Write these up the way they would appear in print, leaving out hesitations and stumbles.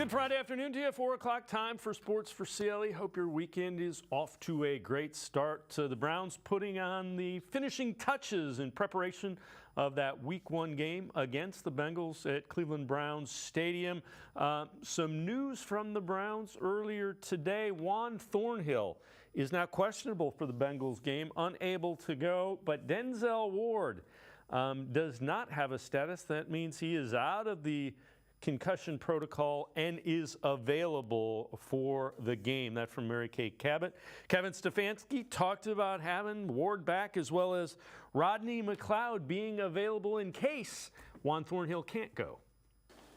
Good Friday afternoon to you. 4 o'clock time for Sports4CLE. Hope your weekend is off to a great start. The Browns putting on the finishing touches in preparation of that Week 1 game against the Bengals at Cleveland Browns Stadium. Some news from the Browns earlier today. Juan Thornhill is now questionable for the Bengals game, unable to go, but Denzel Ward does not have a status. That means he is out of the concussion protocol and is available for the game. That from Mary Kay Cabot. Kevin Stefanski talked about having Ward back, as well as Rodney McLeod being available in case Juan Thornhill can't go.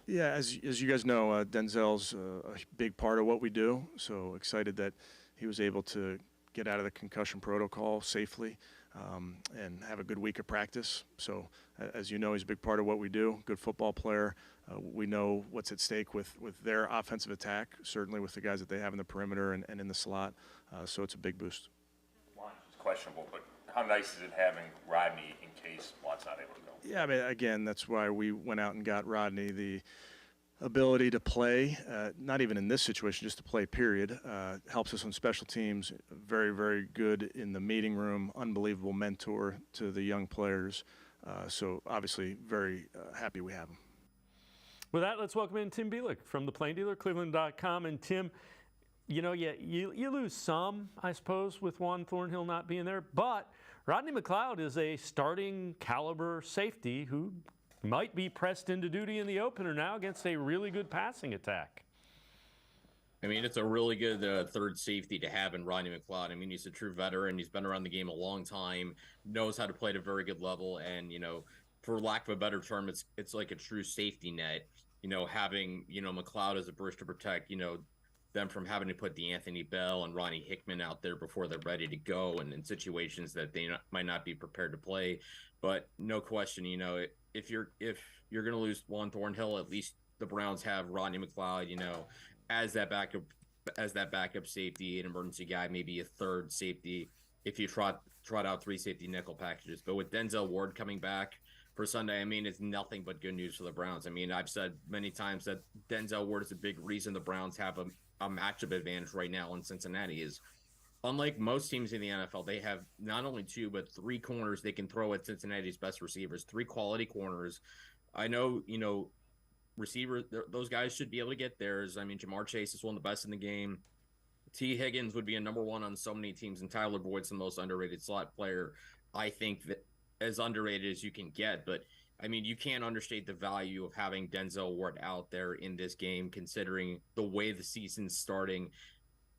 Yeah, as you guys know, Denzel's a big part of what we do, so excited that he was able to get out of the concussion protocol safely and have a good week of practice. So as you know, he's a big part of what we do, good football player. We know what's at stake with their offensive attack, certainly with the guys that they have in the perimeter and in the slot, so it's a big boost. Juan's questionable, but how nice is it having Rodney in case Juan's not able to go? Yeah, I mean, again, that's why we went out and got Rodney. The ability to play, not even in this situation, just to play, period, helps us on special teams. Very, very good in the meeting room, unbelievable mentor to the young players. So obviously very happy we have him. With that, let's welcome in Tim Bielik from the Plain Dealer, cleveland.com. And Tim, you know, you lose some, I suppose, with Juan Thornhill not being there, but Rodney McLeod is a starting caliber safety who might be pressed into duty in the opener now against a really good passing attack. I mean, it's a really good third safety to have in Rodney McLeod. I mean, he's a true veteran. He's been around the game a long time, knows how to play at a very good level. And, you know, for lack of a better term, it's like a true safety net, you know, having, you know, McLeod as a bridge to protect, you know, them from having to put D'Anthony Bell and Ronnie Hickman out there before they're ready to go and in situations that they might not be prepared to play. But no question, you know, if you're going to lose Juan Thornhill, at least the Browns have Rodney McLeod, you know, as that backup safety, an emergency guy, maybe a third safety if you trot out three safety nickel packages. But with Denzel Ward coming back for Sunday, I mean, it's nothing but good news for the Browns. I mean, I've said many times that Denzel Ward is a big reason the Browns have a matchup advantage right now in Cincinnati. Is unlike most teams in the NFL, they have not only two, but three corners they can throw at Cincinnati's best receivers, three quality corners. I know, you know, receivers, those guys should be able to get theirs. I mean, Jamar Chase is one of the best in the game. T. Higgins would be a number one on so many teams, and Tyler Boyd's the most underrated slot player, I think, that as underrated as you can get. But, I mean, you can't understate the value of having Denzel Ward out there in this game, considering the way the season's starting,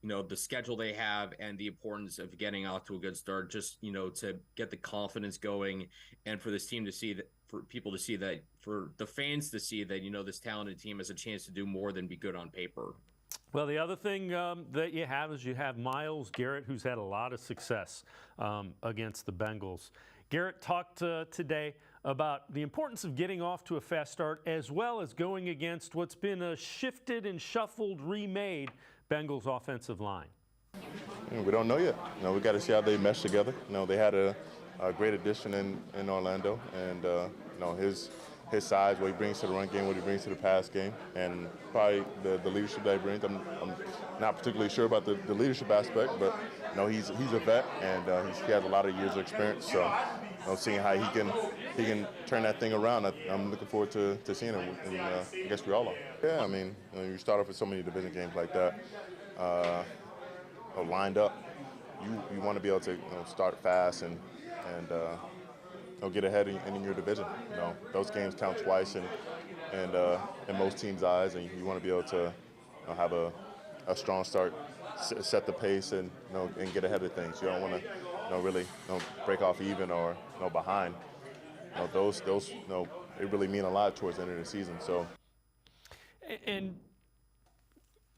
you know, the schedule they have and the importance of getting out to a good start, just, you know, to get the confidence going and for this team to see that, for people to see that, for the fans to see that, you know, this talented team has a chance to do more than be good on paper. Well, the other thing that you have is you have Myles Garrett, who's had a lot of success against the Bengals. Garrett talked today about the importance of getting off to a fast start, as well as going against what's been a shifted and shuffled, remade Bengals offensive line. We don't know yet. You know, we got to see how they mesh together. You know, they had a great addition in Orlando, and you know, his size, what he brings to the run game, what he brings to the pass game, and probably the leadership that he brings. I'm not particularly sure about the leadership aspect, but you know, he's a vet, and he has a lot of years of experience. So, you know, seeing how he can turn that thing around, I'm looking forward to seeing him. And I guess we all are. Yeah, I mean, you start off with so many division games like that, lined up. You want to be able to, you know, start fast and get ahead in your division. You know, those games count twice in most teams' eyes, and you want to be able to, you know, have a strong start, set the pace, and, you know, and get ahead of things. You don't want to, you know, really, you know, break off even or, you know, behind. You know, those you know, they really mean a lot towards the end of the season. So. And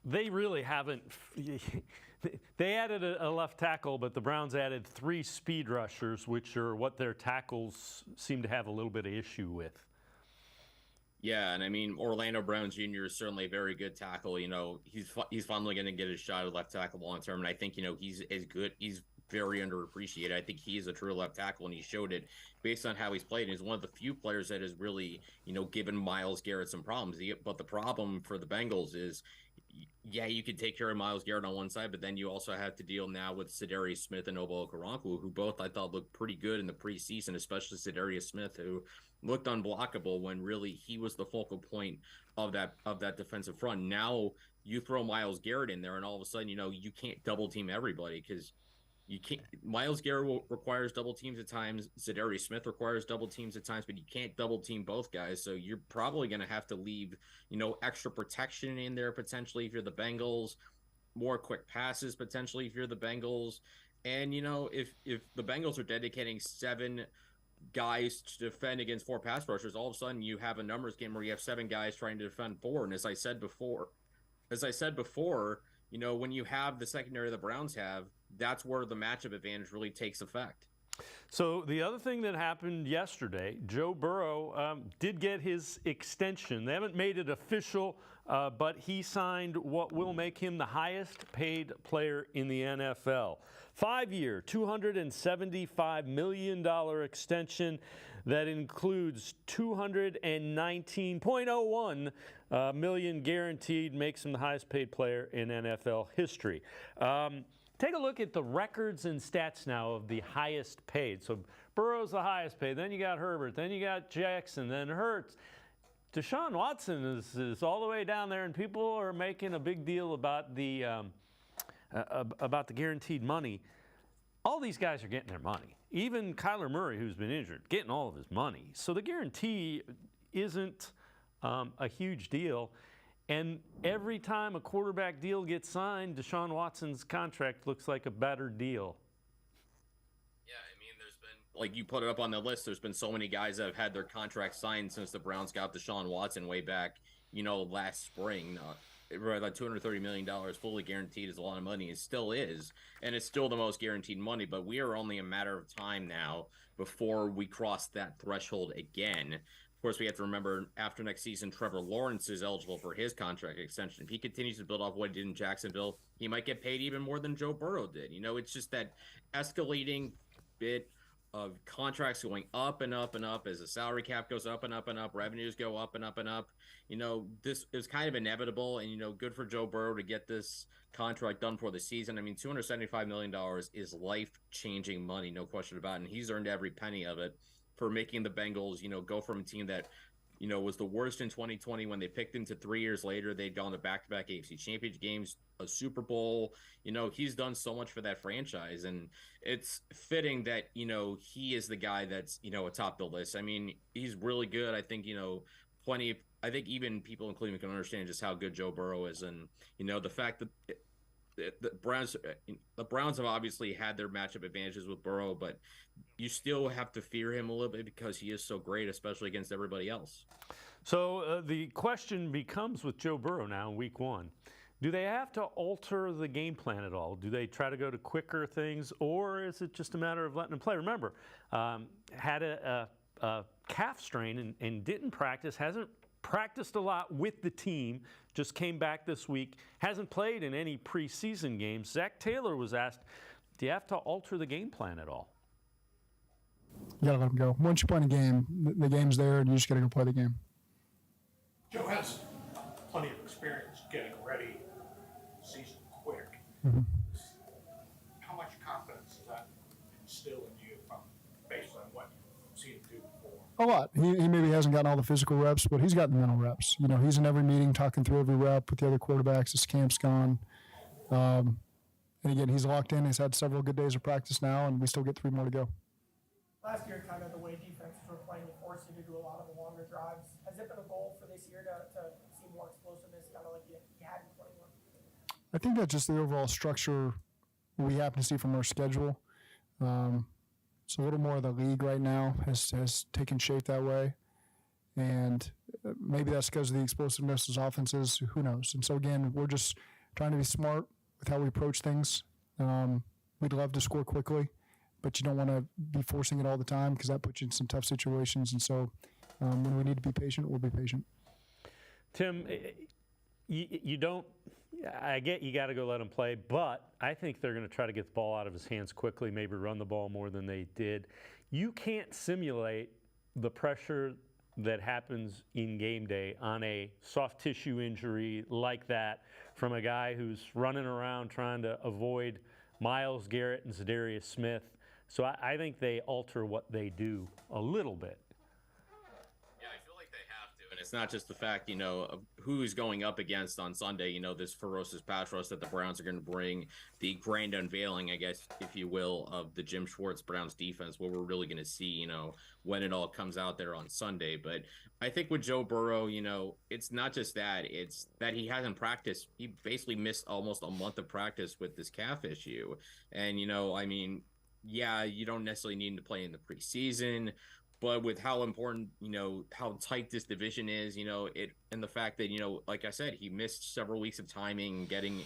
they really haven't. They added a left tackle, but the Browns added 3 speed rushers, which are what their tackles seem to have a little bit of issue with. Yeah, and I mean, Orlando Brown Jr. is certainly a very good tackle. You know, he's finally going to get his shot at left tackle long term, and I think, you know, he's as good. He's very underappreciated. I think he is a true left tackle, and he showed it based on how he's played. And he's one of the few players that has really, given Myles Garrett some problems. But the problem for the Bengals is, yeah, you could take care of Myles Garrett on one side, but then you also have to deal now with Sedarius Smith and Obo Okoronkwo, who both I thought looked pretty good in the preseason, especially Sedarius Smith, who looked unblockable when really he was the focal point of that defensive front. Now you throw Myles Garrett in there, and all of a sudden, you can't double team everybody because you can't. Myles Garrett requires double teams at times. Sedarius Smith requires double teams at times, but you can't double team both guys. So you're probably going to have to leave, extra protection in there potentially if you're the Bengals, more quick passes potentially if you're the Bengals. And, if the Bengals are dedicating 7 guys to defend against 4 pass rushers, all of a sudden you have a numbers game where you have 7 guys trying to defend 4. And as I said before, when you have the secondary the Browns have, that's where the matchup advantage really takes effect. So the other thing that happened yesterday, Joe Burrow did get his extension. They haven't made it official, but he signed what will make him the highest paid player in the NFL. 5-year, $275 million extension that includes $219.01 million guaranteed, makes him the highest paid player in NFL history. Take a look at the records and stats now of the highest paid. So Burrow's the highest paid. Then you got Herbert. Then you got Jackson. Then Hurts. Deshaun Watson is all the way down there, and people are making a big deal about the guaranteed money. All these guys are getting their money. Even Kyler Murray, who's been injured, getting all of his money. So the guarantee isn't a huge deal. And every time a quarterback deal gets signed, Deshaun Watson's contract looks like a better deal. Yeah, I mean, there's been, like you put it up on the list, there's been so many guys that have had their contracts signed since the Browns got Deshaun Watson way back, last spring. Like $230 million fully guaranteed is a lot of money. It still is, and it's still the most guaranteed money, but we are only a matter of time now before we cross that threshold again. Of course, we have to remember after next season, Trevor Lawrence is eligible for his contract extension. If he continues to build off what he did in Jacksonville, he might get paid even more than Joe Burrow did. It's just that escalating bit of contracts going up and up and up as the salary cap goes up and up and up, revenues go up and up and up. This is kind of inevitable, and, good for Joe Burrow to get this contract done for the season. I mean, $275 million is life-changing money, no question about it, and he's earned every penny of it for making the Bengals, go from a team that, was the worst in 2020 when they picked him to 3 years later. They'd gone to back-to-back AFC Championship games, a Super Bowl. He's done so much for that franchise, and it's fitting that, he is the guy that's, atop the list. I mean, he's really good. I think, I think even people in Cleveland can understand just how good Joe Burrow is, and, the fact that the Browns have obviously had their matchup advantages with Burrow, but you still have to fear him a little bit because he is so great, especially against everybody else. So the question becomes with Joe Burrow now in week 1, do they have to alter the game plan at all? Do they try to go to quicker things, or is it just a matter of letting him play? Remember, had a calf strain and didn't practice, hasn't practiced a lot with the team, just came back this week, hasn't played in any preseason games. Zach Taylor was asked, do you have to alter the game plan at all? You got to let him go. Once you play a game, the game's there, and you just got to go play the game. Joe has plenty of experience getting ready season quick. Mm-hmm. How much confidence does that instill in you based on what you've seen him do before? A lot. He maybe hasn't gotten all the physical reps, but he's got the mental reps. He's in every meeting talking through every rep with the other quarterbacks. His camp's gone. And again, he's locked in. He's had several good days of practice now, and we still get 3 more to go. Last year, kind of the way defenses were playing, it forced you to do a lot of the longer drives. Has it been a goal for this year to see more explosiveness, kind of like you had in 21? I think that's just the overall structure we happen to see from our schedule. It's a little more of the league right now has taken shape that way. And maybe that's because of the explosiveness of offenses. Who knows? And so, again, we're just trying to be smart with how we approach things. We'd love to score quickly, but you don't want to be forcing it all the time because that puts you in some tough situations. And so when we need to be patient, we'll be patient. Tim, you don't. I get you got to go let him play, but I think they're going to try to get the ball out of his hands quickly, maybe run the ball more than they did. You can't simulate the pressure that happens in game day on a soft tissue injury like that from a guy who's running around trying to avoid Myles Garrett and Zadarius Smith. So I think they alter what they do a little bit. Yeah, I feel like they have to. And it's not just the fact, of who's going up against on Sunday, this ferocious pass rush that the Browns are going to bring, the grand unveiling, I guess, if you will, of the Jim Schwartz Browns defense, what we're really going to see, when it all comes out there on Sunday. But I think with Joe Burrow, it's not just that. It's that he hasn't practiced. He basically missed almost a month of practice with this calf issue. And, yeah, you don't necessarily need him to play in the preseason, but with how important, how tight this division is, and the fact that, like I said, he missed several weeks of timing, getting,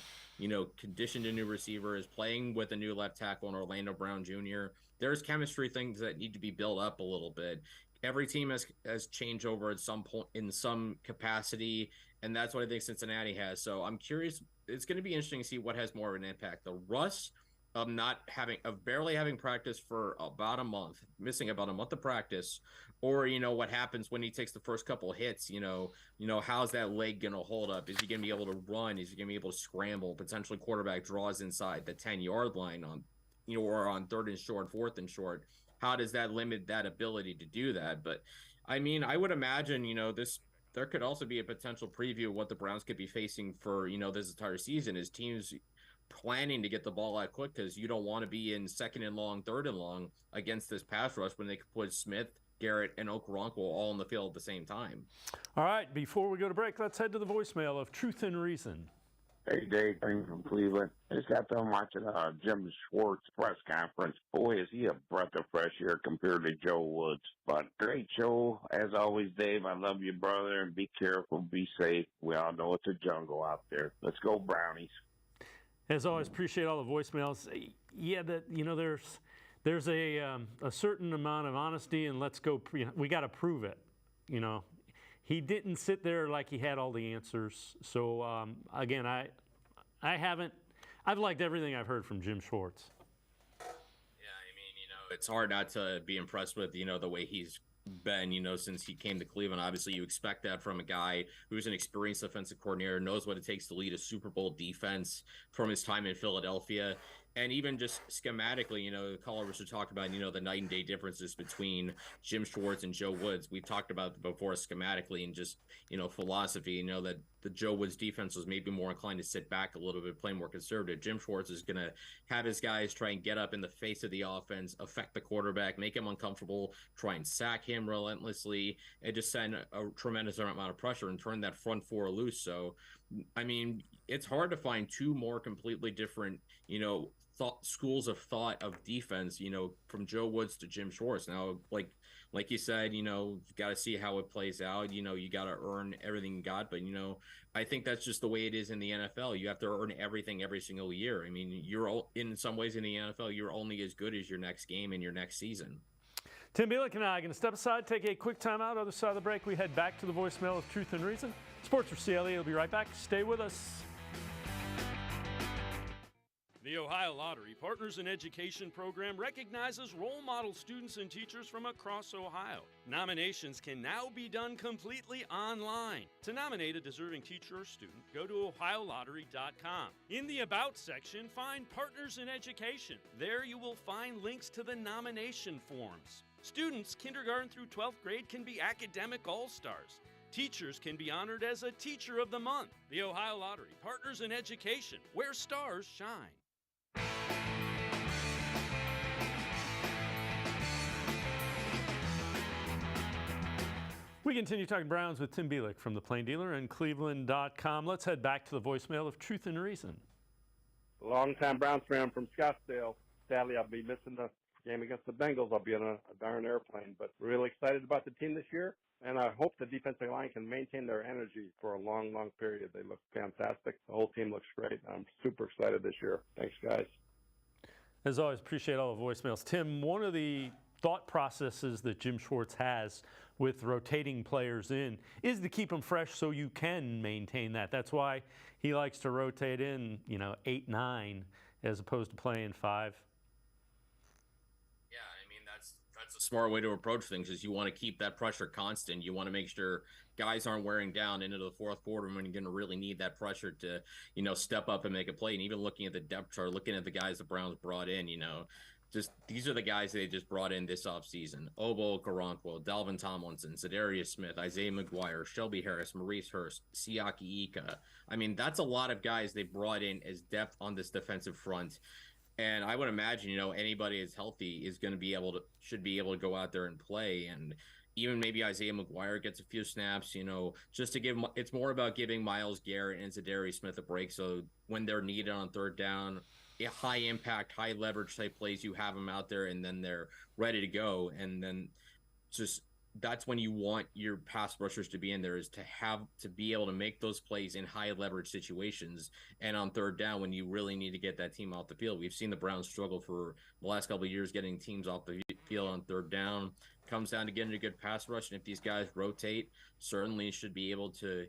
conditioned to new receivers, playing with a new left tackle in Orlando Brown Jr. There's chemistry things that need to be built up a little bit. Every team has changed over at some point in some capacity, and that's what I think Cincinnati has. So I'm curious. It's going to be interesting to see what has more of an impact. The rust of barely having practice for about a month, missing about a month of practice, or what happens when he takes the first couple of hits. How's that leg going to hold up? Is he going to be able to run? Is he going to be able to scramble? Potentially quarterback draws inside the 10-yard line on or on 3rd and short, 4th and short. How does that limit that ability to do that? But I would imagine there could also be a potential preview of what the Browns could be facing for this entire season is teams planning to get the ball out quick, because you don't want to be in 2nd and long, 3rd and long against this pass rush when they could put Smith, Garrett, and Okoronkwo all on the field at the same time. All right, before we go to break, let's head to the voicemail of Truth and Reason. Hey, Dave, I'm from Cleveland. I just got done watching Jim Schwartz press conference. Boy, is he a breath of fresh air compared to Joe Woods. But great show, as always, Dave. I love you, brother, and be careful, be safe. We all know it's a jungle out there. Let's go, Brownies. As always, appreciate all the voicemails. Yeah, there's a certain amount of honesty, and let's go. We got to prove it. He didn't sit there like he had all the answers. So again, I've liked everything I've heard from Jim Schwartz. Yeah, it's hard not to be impressed with the way he's been, since he came to Cleveland. Obviously, you expect that from a guy who's an experienced offensive coordinator, knows what it takes to lead a Super Bowl defense from his time in Philadelphia. And even just schematically, the callers should talk about, the night and day differences between Jim Schwartz and Joe Woods. We've talked about it before schematically and just, philosophy, that the Joe Woods defense was maybe more inclined to sit back a little bit, play more conservative. Jim Schwartz is going to have his guys try and get up in the face of the offense, affect the quarterback, make him uncomfortable, try and sack him relentlessly, and just send a tremendous amount of pressure and turn that front four loose. So, it's hard to find two more completely different, schools of thought of defense, from Joe Woods to Jim Schwartz. Now, like you said, you got to see how it plays out. You got to earn everything you got. But, I think that's just the way it is in the NFL. You have to earn everything every single year. You're in some ways in the NFL, you're only as good as your next game and your next season. Tim Bielik and I are going to step aside, take a quick timeout. Other side of the break, we head back to the voicemail of Truth and Reason. Sports4CLE will be right back. Stay with us. The Ohio Lottery Partners in Education program recognizes role model students and teachers from across Ohio. Nominations can now be done completely online. To nominate a deserving teacher or student, go to ohiolottery.com. In the About section, find Partners in Education. There you will find links to the nomination forms. Students kindergarten through 12th grade can be academic all-stars. Teachers can be honored as a Teacher of the Month. The Ohio Lottery Partners in Education, where stars shine. We continue talking Browns with Tim Bielik from the Plain Dealer and cleveland.com. Let's head back to the voicemail of Truth and Reason. Longtime Browns fan from Scottsdale. Sadly, I'll be missing the game against the Bengals. I'll be on a darn airplane, but really excited about the team this year. And I hope the defensive line can maintain their energy for a long, long period. They look fantastic. The whole team looks great. I'm super excited this year. Thanks, guys. As always, appreciate all the voicemails. Tim, one of the thought processes that Jim Schwartz has with rotating players in is to keep them fresh so you can maintain that. That's why he likes to rotate in, 8, 9 as opposed to playing 5. Yeah, I mean that's a smart way to approach things. Is you want to keep that pressure constant. You want to make sure guys aren't wearing down into the fourth quarter when you're going to really need that pressure to, step up and make a play. And even looking at the depth chart, looking at the guys the Browns brought in, just these are the guys they just brought in this offseason. Obo Okoronkwo, Dalvin Tomlinson, Zadarius Smith, Isaiah McGuire, Shelby Harris, Maurice Hurst, Siaki Ika. I mean, that's a lot of guys they brought in as depth on this defensive front. And I would imagine, anybody that's healthy is going to should be able to go out there and play. And even maybe Isaiah McGuire gets a few snaps, just to it's more about giving Myles Garrett and Zadarius Smith a break. So when they're needed on third down, high impact, high leverage type plays, you have them out there and then they're ready to go. And then just that's when you want your pass rushers to be in there, is to be able to make those plays in high leverage situations and on third down when you really need to get that team off the field. We've seen the Browns struggle for the last couple of years getting teams off the field on third down. Comes down to getting a good pass rush, and if these guys rotate, certainly should be able to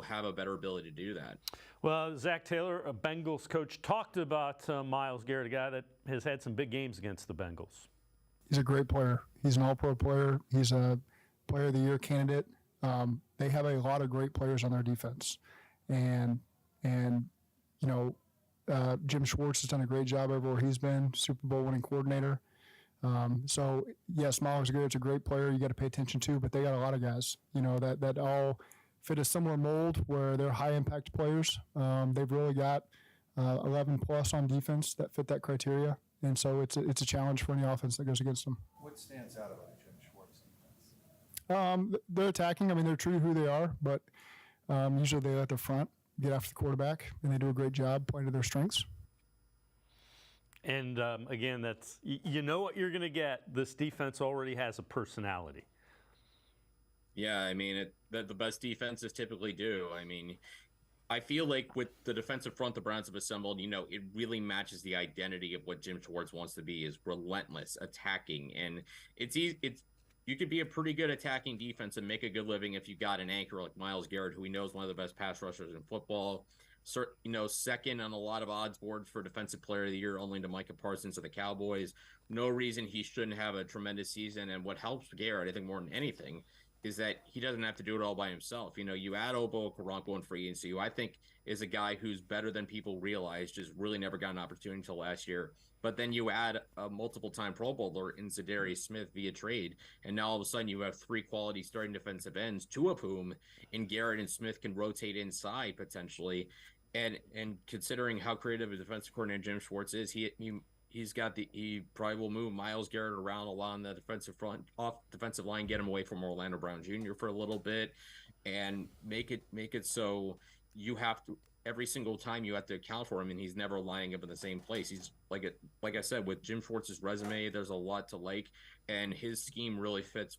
have a better ability to do that. Well, Zach Taylor, a Bengals coach, talked about Myles Garrett, a guy that has had some big games against the Bengals. He's a great player. He's an all-pro player. He's a player of the year candidate. They have a lot of great players on their defense. And Jim Schwartz has done a great job everywhere he's been, Super Bowl winning coordinator. So, yes, Myles Garrett's a great player you got to pay attention to, but they got a lot of guys, that all fit a similar mold where they're high-impact players. They've really got 11-plus on defense that fit that criteria. And so it's a challenge for any offense that goes against them. What stands out about Jim Schwartz defense? They're attacking. I mean, they're true to who they are, but usually they let the front get after the quarterback, and they do a great job playing to their strengths. And again, that's what you're going to get. This defense already has a personality. Yeah, I mean, the best defenses typically do. I mean, I feel like with the defensive front the Browns have assembled, it really matches the identity of what Jim Schwartz wants to be, is relentless, attacking. And you could be a pretty good attacking defense and make a good living if you got an anchor like Myles Garrett, who we know is one of the best pass rushers in football. Second on a lot of odds boards for Defensive Player of the Year, only to Micah Parsons of the Cowboys. No reason he shouldn't have a tremendous season. And what helps Garrett, I think more than anything, is that he doesn't have to do it all by himself. You add Obo Okoronkwo in free agency, who I think is a guy who's better than people realize, just really never got an opportunity until last year. But then you add a multiple-time Pro Bowler in Zadarius Smith via trade, and now all of a sudden you have 3 quality starting defensive ends, 2 of whom in Garrett and Smith can rotate inside potentially. And considering how creative a defensive coordinator Jim Schwartz is, he probably will move Myles Garrett around a lot on the defensive front, off defensive line, get him away from Orlando Brown Jr. for a little bit, and make it so you have to, every single time you have to account for him, and he's never lining up in the same place. He's like I said, with Jim Schwartz's resume, there's a lot to like, and his scheme really fits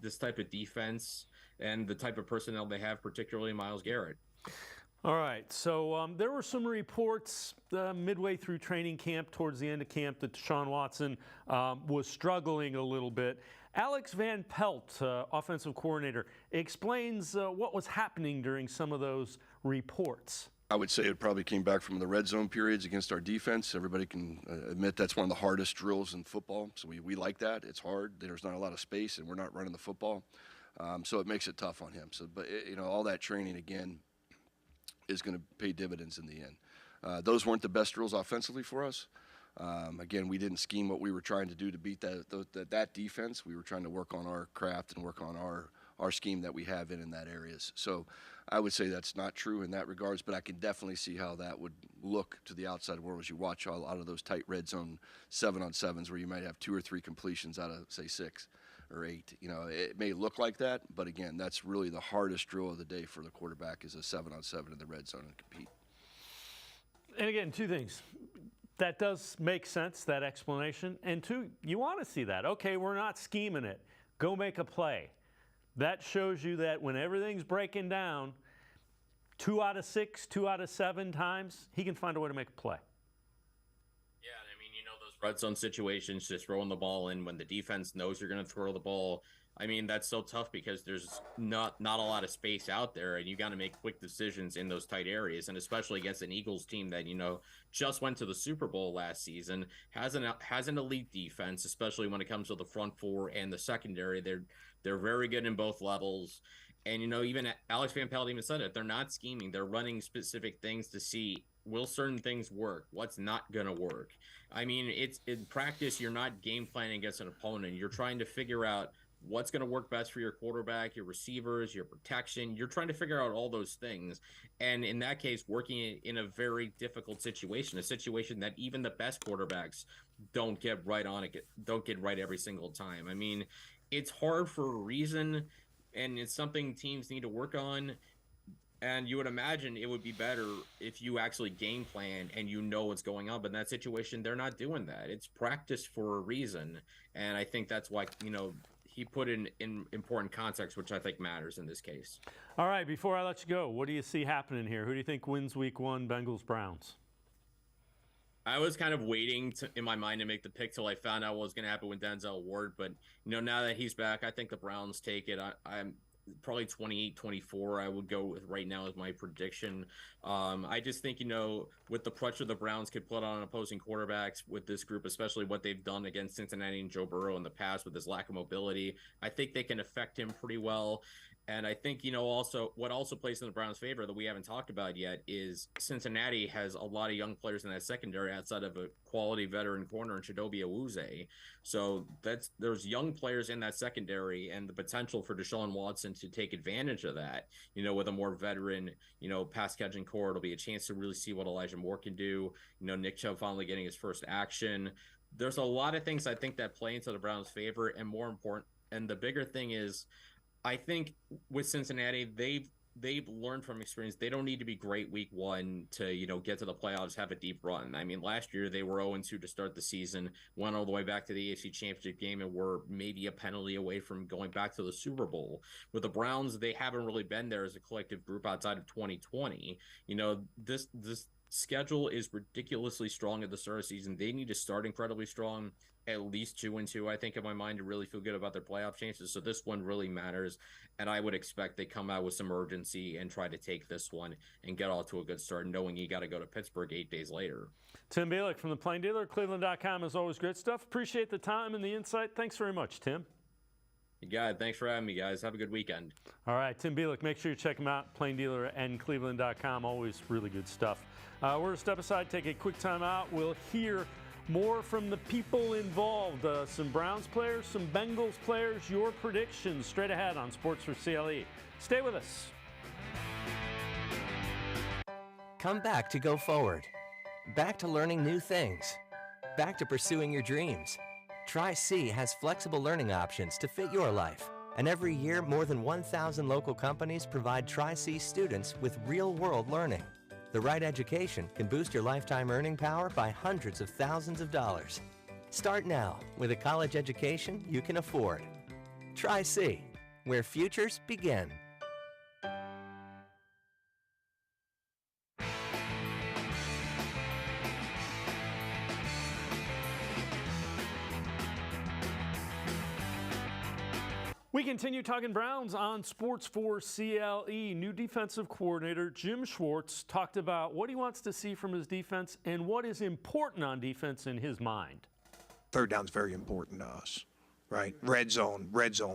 this type of defense and the type of personnel they have, particularly Myles Garrett. All right, so there were some reports midway through training camp, towards the end of camp, that Deshaun Watson was struggling a little bit. Alex Van Pelt, offensive coordinator, explains what was happening during some of those reports. I would say it probably came back from the red zone periods against our defense. Everybody can admit that's one of the hardest drills in football, so we like that. It's hard. There's not a lot of space, and we're not running the football, so it makes it tough on him. So, but all that training again is going to pay dividends in the end. Those weren't the best drills offensively for us. Again, we didn't scheme what we were trying to do to beat that defense. We were trying to work on our craft and work on our scheme that we have in that areas. So I would say that's not true in that regards, but I can definitely see how that would look to the outside world as you watch a lot of those tight red zone 7-on-7s where you might have 2 or 3 completions out of, say, 6 or 8. It may look like that, but again, that's really the hardest drill of the day for the quarterback, is a 7-on-7 in the red zone and compete. And again, 2 things. That does make sense, that explanation. And 2, you want to see that. Okay, we're not scheming it. Go make a play. That shows you that when everything's breaking down, 2 out of 6, 2 out of 7 times, he can find a way to make a play. Yeah, I mean, those red zone situations, just throwing the ball in when the defense knows you're going to throw the ball. I mean, that's so tough because there's not a lot of space out there, and you got to make quick decisions in those tight areas, and especially against an Eagles team that, you know, just went to the Super Bowl last season, has an elite defense, especially when it comes to the front four and the secondary. They're very good in both levels. And, you know, even Alex Van Pelt even said it. They're not scheming. They're running specific things to see, will certain things work? What's not going to work? I mean, it's in practice, you're not game planning against an opponent. You're trying to figure out what's going to work best for your quarterback, your receivers, your protection. You're trying to figure out all those things. And in that case, working in a very difficult situation, a situation that even the best quarterbacks don't get right every single time. I mean, it's hard for a reason, and it's something teams need to work on. And you would imagine it would be better if you actually game plan and you know what's going on. But in that situation, they're not doing that. It's practice for a reason. And I think that's why, you know, he put in important context, which I think matters in this case. All right, before I let you go, what do you see happening here? Who do you think wins week 1, Bengals, Browns? I was kind of waiting in my mind to make the pick till I found out what was going to happen with Denzel Ward. But, you know, now that he's back, I think the Browns take it. I'm probably 28-24 I would go with right now as my prediction. I just think, you know, with the pressure the Browns could put on opposing quarterbacks with this group, especially what they've done against Cincinnati and Joe Burrow in the past with his lack of mobility, I think they can affect him pretty well. And I think, you know, also what also plays in the Browns' favor that we haven't talked about yet is Cincinnati has a lot of young players in that secondary outside of a quality veteran corner in Chidobe Awuzie. So there's young players in that secondary, and the potential for Deshaun Watson to take advantage of that, you know, with a more veteran, you know, pass catching core. It'll be a chance to really see what Elijah Moore can do. You know, Nick Chubb finally getting his first action. There's a lot of things I think that play into the Browns' favor, and more important, and the bigger thing is, I think with Cincinnati, they've learned from experience. They don't need to be great week 1 to, you know, get to the playoffs, have a deep run. I mean, last year they were 0-2 to start the season, went all the way back to the AFC Championship game, and were maybe a penalty away from going back to the Super Bowl. With the Browns, they haven't really been there as a collective group outside of 2020. You know, this schedule is ridiculously strong at the start of the season. They need to start incredibly strong, at least 2-2, I think, in my mind, to really feel good about their playoff chances. So this one really matters, and I would expect they come out with some urgency and try to take this one and get off to a good start, knowing you got to go to Pittsburgh 8 days later. Tim Bielik from the Plain Dealer, cleveland.com, is always great stuff. Appreciate the time and the insight. Thanks very much, Tim. You got it. Thanks for having me, guys. Have a good weekend. All right, Tim Bielik, make sure you check him out, Plain Dealer and cleveland.com. Always really good stuff. We're going to step aside, take a quick time out. We'll hear more from the people involved. Some Browns players, some Bengals players, your predictions straight ahead on Sports4CLE. Stay with us. Come back to go forward. Back to learning new things. Back to pursuing your dreams. Tri-C has flexible learning options to fit your life. And every year, more than 1,000 local companies provide Tri-C students with real-world learning. The right education can boost your lifetime earning power by hundreds of thousands of dollars. Start now with a college education you can afford. Tri-C, where futures begin. We continue talking Browns on Sports4CLE. New defensive coordinator Jim Schwartz talked about what he wants to see from his defense and what is important on defense in his mind. Third down's very important to us, right? Red zone,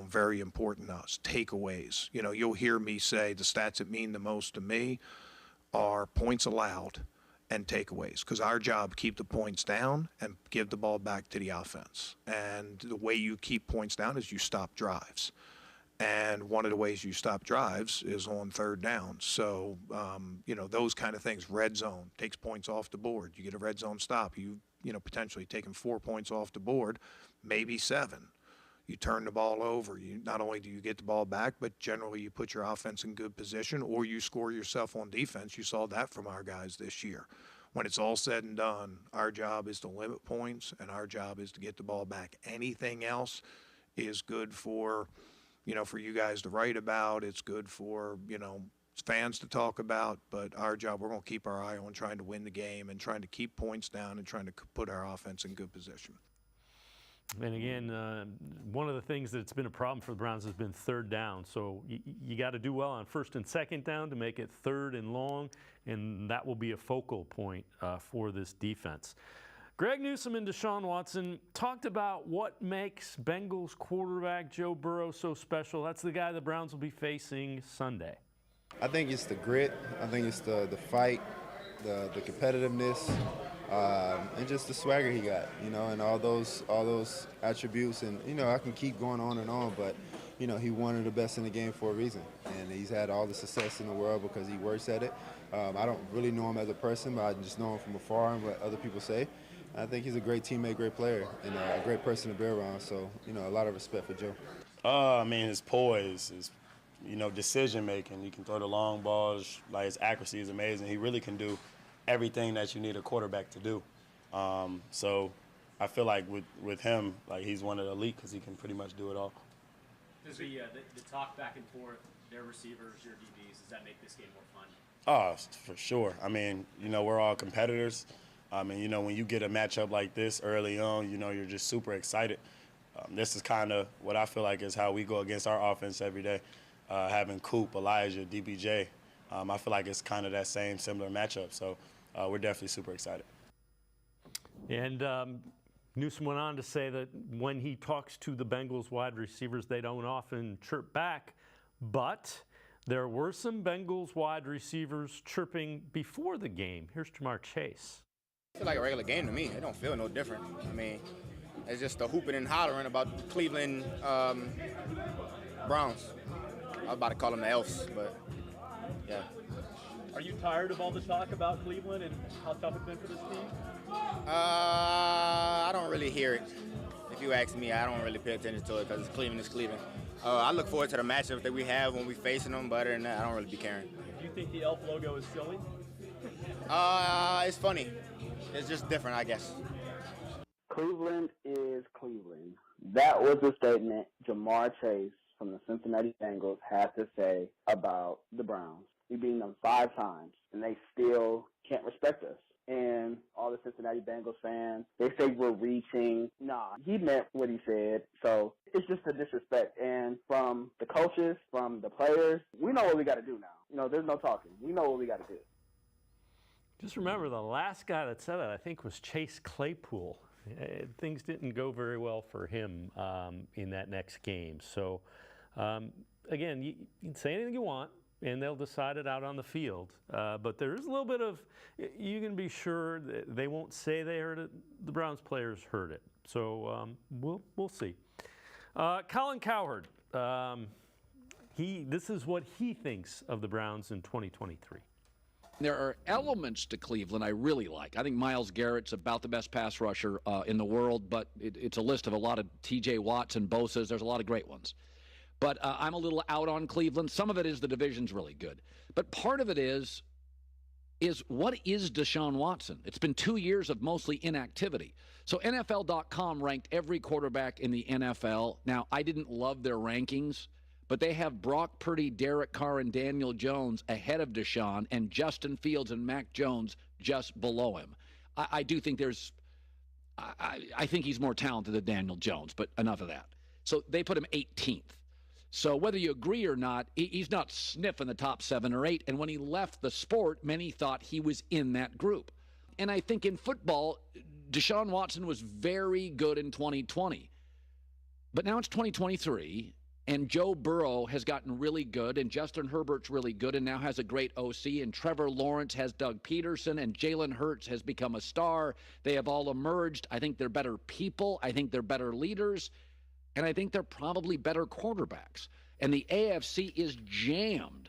very important to us. Takeaways. You know, you'll hear me say the stats that mean the most to me are points allowed and takeaways, because our job, keep the points down and give the ball back to the offense. And the way you keep points down is you stop drives. And one of the ways you stop drives is on third down. So, you know, those kind of things. Red zone takes points off the board. You get a red zone stop. You know, potentially taking 4 points off the board, maybe 7. You turn the ball over. You not only do you get the ball back, but generally you put your offense in good position, or you score yourself on defense. You saw that from our guys this year. When it's all said and done, our job is to limit points, and our job is to get the ball back. Anything else is good for, you know, for you guys to write about. It's good for, you know, fans to talk about, but our job, we're going to keep our eye on trying to win the game and trying to keep points down and trying to put our offense in good position. And again, one of the things that's been a problem for the Browns has been third down. So you got to do well on first and second down to make it third and long, and that will be a focal point for this defense. Greg Newsome and Deshaun Watson talked about what makes Bengals quarterback Joe Burrow so special. That's the guy the Browns will be facing Sunday. I think it's the grit. I think it's the fight, the competitiveness, and just the swagger he got, and all those attributes. And, I can keep going on and on, but, he one of the best in the game for a reason. And he's had all the success in the world because he works at it. I don't really know him as a person, but I just know him from afar and what other people say. I think he's a great teammate, great player, and a great person to be around. So, a lot of respect for Joe. His poise, his decision making. He can throw the long balls. Like, his accuracy is amazing. He really can do everything that you need a quarterback to do. So I feel like with him, like, he's one of the elite because he can pretty much do it all. Does the talk back and forth, their receivers, your DBs, does that make this game more fun? Oh, for sure. We're all competitors. When you get a matchup like this early on, you're just super excited. This is kind of what I feel like is how we go against our offense every day. Having Coop, Elijah, DBJ, I feel like it's kind of that same similar matchup. So we're definitely super excited. And Newsome went on to say that when he talks to the Bengals wide receivers, they don't often chirp back, but there were some Bengals wide receivers chirping before the game. Here's Jamar Chase. I feel like a regular game to me. It don't feel no different. It's just the hooping and hollering about the Cleveland Browns. I was about to call them the Elves, but yeah. Are you tired of all the talk about Cleveland and how tough it's been for this team? I don't really hear it. If you ask me, I don't really pay attention to it because Cleveland is Cleveland. I look forward to the matchup that we have when we're facing them, but other than that, I don't really be caring. Do you think the elf logo is silly? It's funny. It's just different, I guess. Cleveland is Cleveland. That was a statement Jamar Chase from the Cincinnati Bengals had to say about the Browns. We beat them 5 times, and they still can't respect us. And all the Cincinnati Bengals fans, they say we're reaching. Nah, he meant what he said. So it's just a disrespect. And from the coaches, from the players, we know what we got to do now. There's no talking. We know what we got to do. Just remember, the last guy that said that, I think, was Chase Claypool. Things didn't go very well for him in that next game. So, again, you can say anything you want, and they'll decide it out on the field. But there is a little bit of, you can be sure that they won't say they heard it. The Browns players heard it. So we'll see. Colin Cowherd, this is what he thinks of the Browns in 2023. There are elements to Cleveland I really like. I think Myles Garrett's about the best pass rusher in the world, but it's a list of a lot of T.J. Watts and Bosa's. There's a lot of great ones. But I'm a little out on Cleveland. Some of it is the division's really good. But part of it is what is Deshaun Watson? It's been 2 years of mostly inactivity. So NFL.com ranked every quarterback in the NFL. Now, I didn't love their rankings, but they have Brock Purdy, Derek Carr, and Daniel Jones ahead of Deshaun, and Justin Fields and Mac Jones just below him. I do think I think he's more talented than Daniel Jones, but enough of that. So they put him 18th. So whether you agree or not, he's not sniffing the top 7 or 8. And when he left the sport, many thought he was in that group. And I think in football, Deshaun Watson was very good in 2020. But now it's 2023. And Joe Burrow has gotten really good, and Justin Herbert's really good and now has a great OC, and Trevor Lawrence has Doug Peterson, and Jalen Hurts has become a star. They have all emerged. I think they're better people. I think they're better leaders, and I think they're probably better quarterbacks. And the AFC is jammed.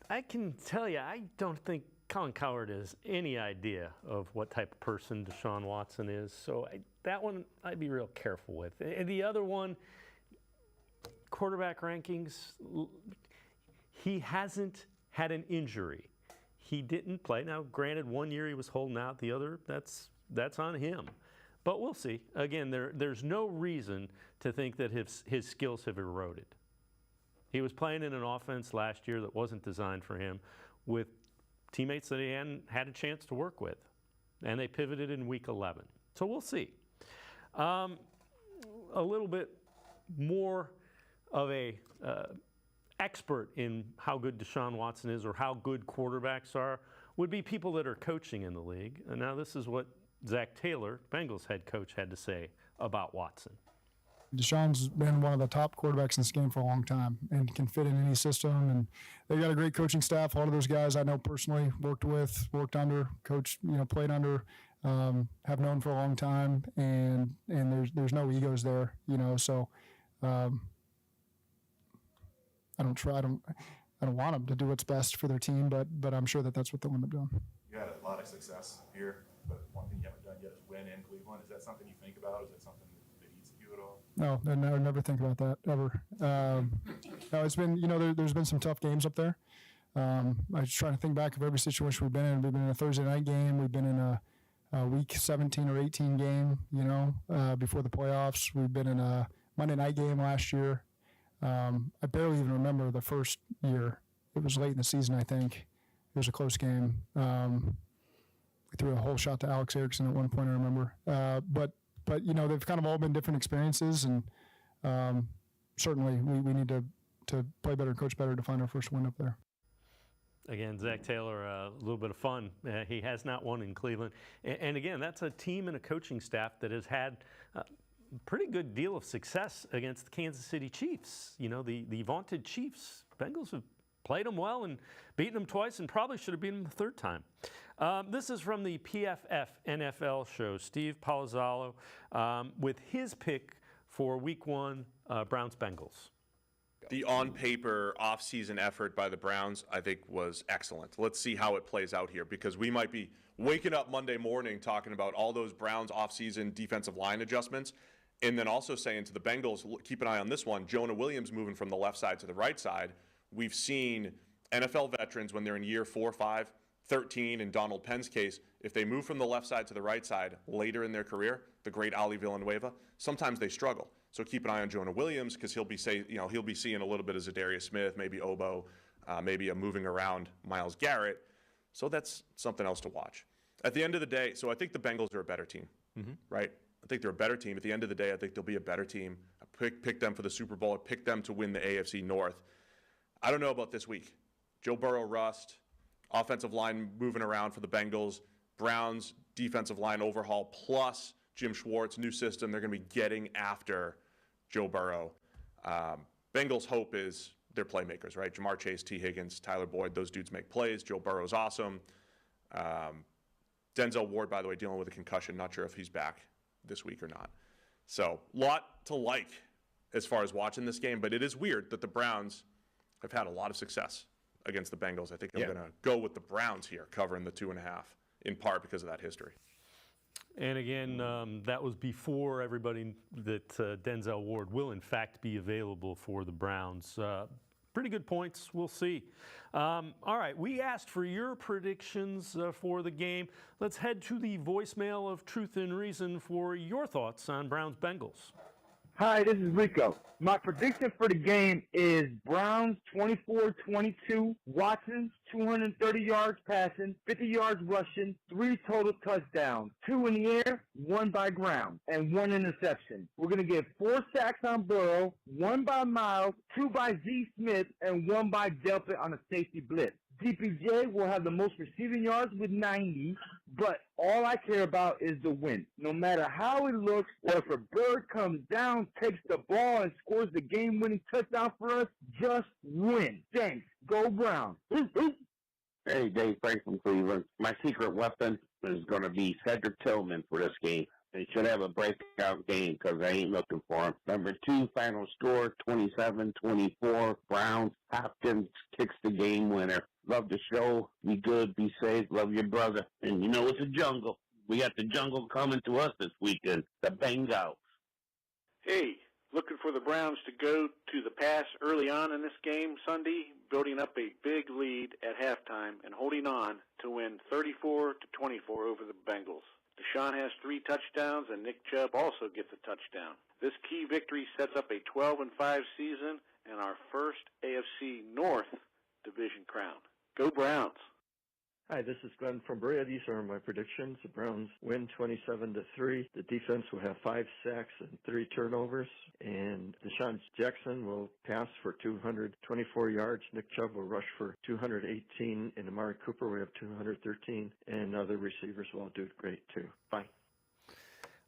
I can tell you, I don't think Colin Cowherd has any idea of what type of person Deshaun Watson is. So that one I'd be real careful with. And the other one, quarterback rankings, he hasn't had an injury. He didn't play. Now, granted, 1 year he was holding out. The other, that's on him. But we'll see. Again, there's no reason to think that his skills have eroded. He was playing in an offense last year that wasn't designed for him with teammates that he hadn't had a chance to work with. And they pivoted in week 11. So we'll see. A little bit more of a expert in how good Deshaun Watson is or how good quarterbacks are would be people that are coaching in the league. And now this is what Zach Taylor, Bengals head coach, had to say about Watson. Deshaun's been one of the top quarterbacks in this game for a long time and can fit in any system. And they've got a great coaching staff. A lot of those guys I know personally, worked with, worked under, coached, played under, have known for a long time. And there's no egos there, So I don't want them to do what's best for their team, but I'm sure that's what they'll end up doing. You had a lot of success here, but one thing you haven't done yet is win in Cleveland. Is that something you think about? Is that something that eats at you at all? No, I never think about that ever. No, it's been, there's been some tough games up there. I was trying to think back of every situation we've been in. We've been in a Thursday night game. We've been in a week 17 or 18 game, before the playoffs. We've been in a Monday night game last year. I barely even remember the first year. It was late in the season, I think. It was a close game. We threw a whole shot to Alex Erickson at one point, I remember. But they've kind of all been different experiences, and certainly we need to play better and coach better to find our first win up there. Again, Zach Taylor, a little bit of fun. He has not won in Cleveland. And again, that's a team and a coaching staff that has had a pretty good deal of success against the Kansas City Chiefs. The vaunted Chiefs. Bengals have played them well and beaten them twice and probably should have beaten them the third time. This is from the PFF NFL show. Steve Palazzolo with his pick for Week 1, Browns-Bengals. The on-paper off-season effort by the Browns, I think, was excellent. Let's see how it plays out here, because we might be waking up Monday morning talking about all those Browns off-season defensive line adjustments, and then also saying to the Bengals, keep an eye on this one, Jonah Williams moving from the left side to the right side. We've seen NFL veterans, when they're in year 4, 5, 13, in Donald Penn's case, if they move from the left side to the right side later in their career, the great Ali Villanueva, sometimes they struggle. So keep an eye on Jonah Williams, because he'll be seeing a little bit of Zadarius Smith, maybe Obo, maybe a moving around Myles Garrett. So that's something else to watch. At the end of the day, so I think the Bengals are a better team, right? I think they're a better team. At the end of the day, I think they'll be a better team. I pick them for the Super Bowl. I pick them to win the AFC North. I don't know about this week. Joe Burrow rust, offensive line moving around for the Bengals, Browns defensive line overhaul, plus Jim Schwartz, new system. They're going to be getting after Joe Burrow. Bengals' hope is their playmakers, right? Jamar Chase, T. Higgins, Tyler Boyd, those dudes make plays. Joe Burrow's awesome. Denzel Ward, by the way, dealing with a concussion. Not sure if he's back this week or not. So, lot to like as far as watching this game, but it is weird that the Browns have had a lot of success against the Bengals. I think I'm going to go with the Browns here, covering the 2.5, in part because of that history. And again, that was before everybody that Denzel Ward will, in fact, be available for the Browns. Pretty good points. We'll see. All right, we asked for your predictions for the game. Let's head to the voicemail of Truth and Reason for your thoughts on Browns-Bengals. Hi, this is Rico. My prediction for the game is Browns 24-22, Watson 230 yards passing, 50 yards rushing, 3 total touchdowns, 2 in the air, 1 by ground, and 1 interception. We're going to get 4 sacks on Burrow, 1 by Miles, 2 by Z. Smith, and 1 by Delpit on a safety blitz. DPJ will have the most receiving yards with 90, but all I care about is the win. No matter how it looks, or if a bird comes down, takes the ball, and scores the game-winning touchdown for us, just win. Thanks. Go Browns. Hey, Dave Frank from Cleveland. My secret weapon is going to be Cedric Tillman for this game. They should have a breakout game because I ain't looking for him. Number 2, final score, 27-24. Browns. Hopkins kicks the game winner. Love the show. Be good. Be safe. Love your brother. And it's a jungle. We got the jungle coming to us this weekend. The Bengals. Hey, looking for the Browns to go to the pass early on in this game Sunday, building up a big lead at halftime and holding on to win 34-24 over the Bengals. Deshaun has 3 touchdowns, and Nick Chubb also gets a touchdown. This key victory sets up a 12-5 season and our first AFC North division crown. Go Browns! Hi, this is Glenn from Berea. These are my predictions. The Browns win 27-3. The defense will have 5 sacks and 3 turnovers. And Deshaun Jackson will pass for 224 yards. Nick Chubb will rush for 218. And Amari Cooper will have 213. And other receivers will do great too. Bye.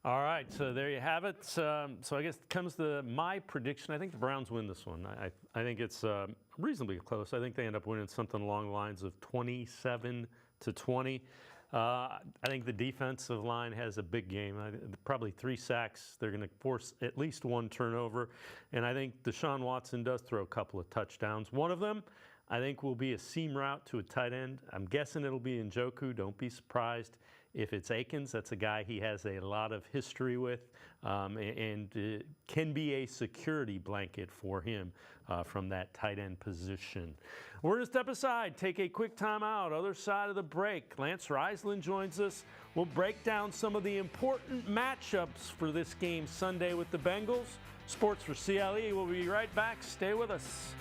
All right, so there you have it. So I guess it comes to my prediction. I think the Browns win this one. I think it's reasonably close. I think they end up winning something along the lines of 27-20. I think the defensive line has a big game. Probably 3 sacks. They're going to force at least 1 turnover. And I think Deshaun Watson does throw a couple of touchdowns. One of them, I think, will be a seam route to a tight end. I'm guessing it'll be Njoku. Don't be surprised if it's Akins. That's a guy he has a lot of history with and can be a security blanket for him from that tight end position. We're going to step aside, take a quick time out. Other side of the break, Lance Reisland joins us. We'll break down some of the important matchups for this game Sunday with the Bengals. Sports for CLE. We'll be right back. Stay with us.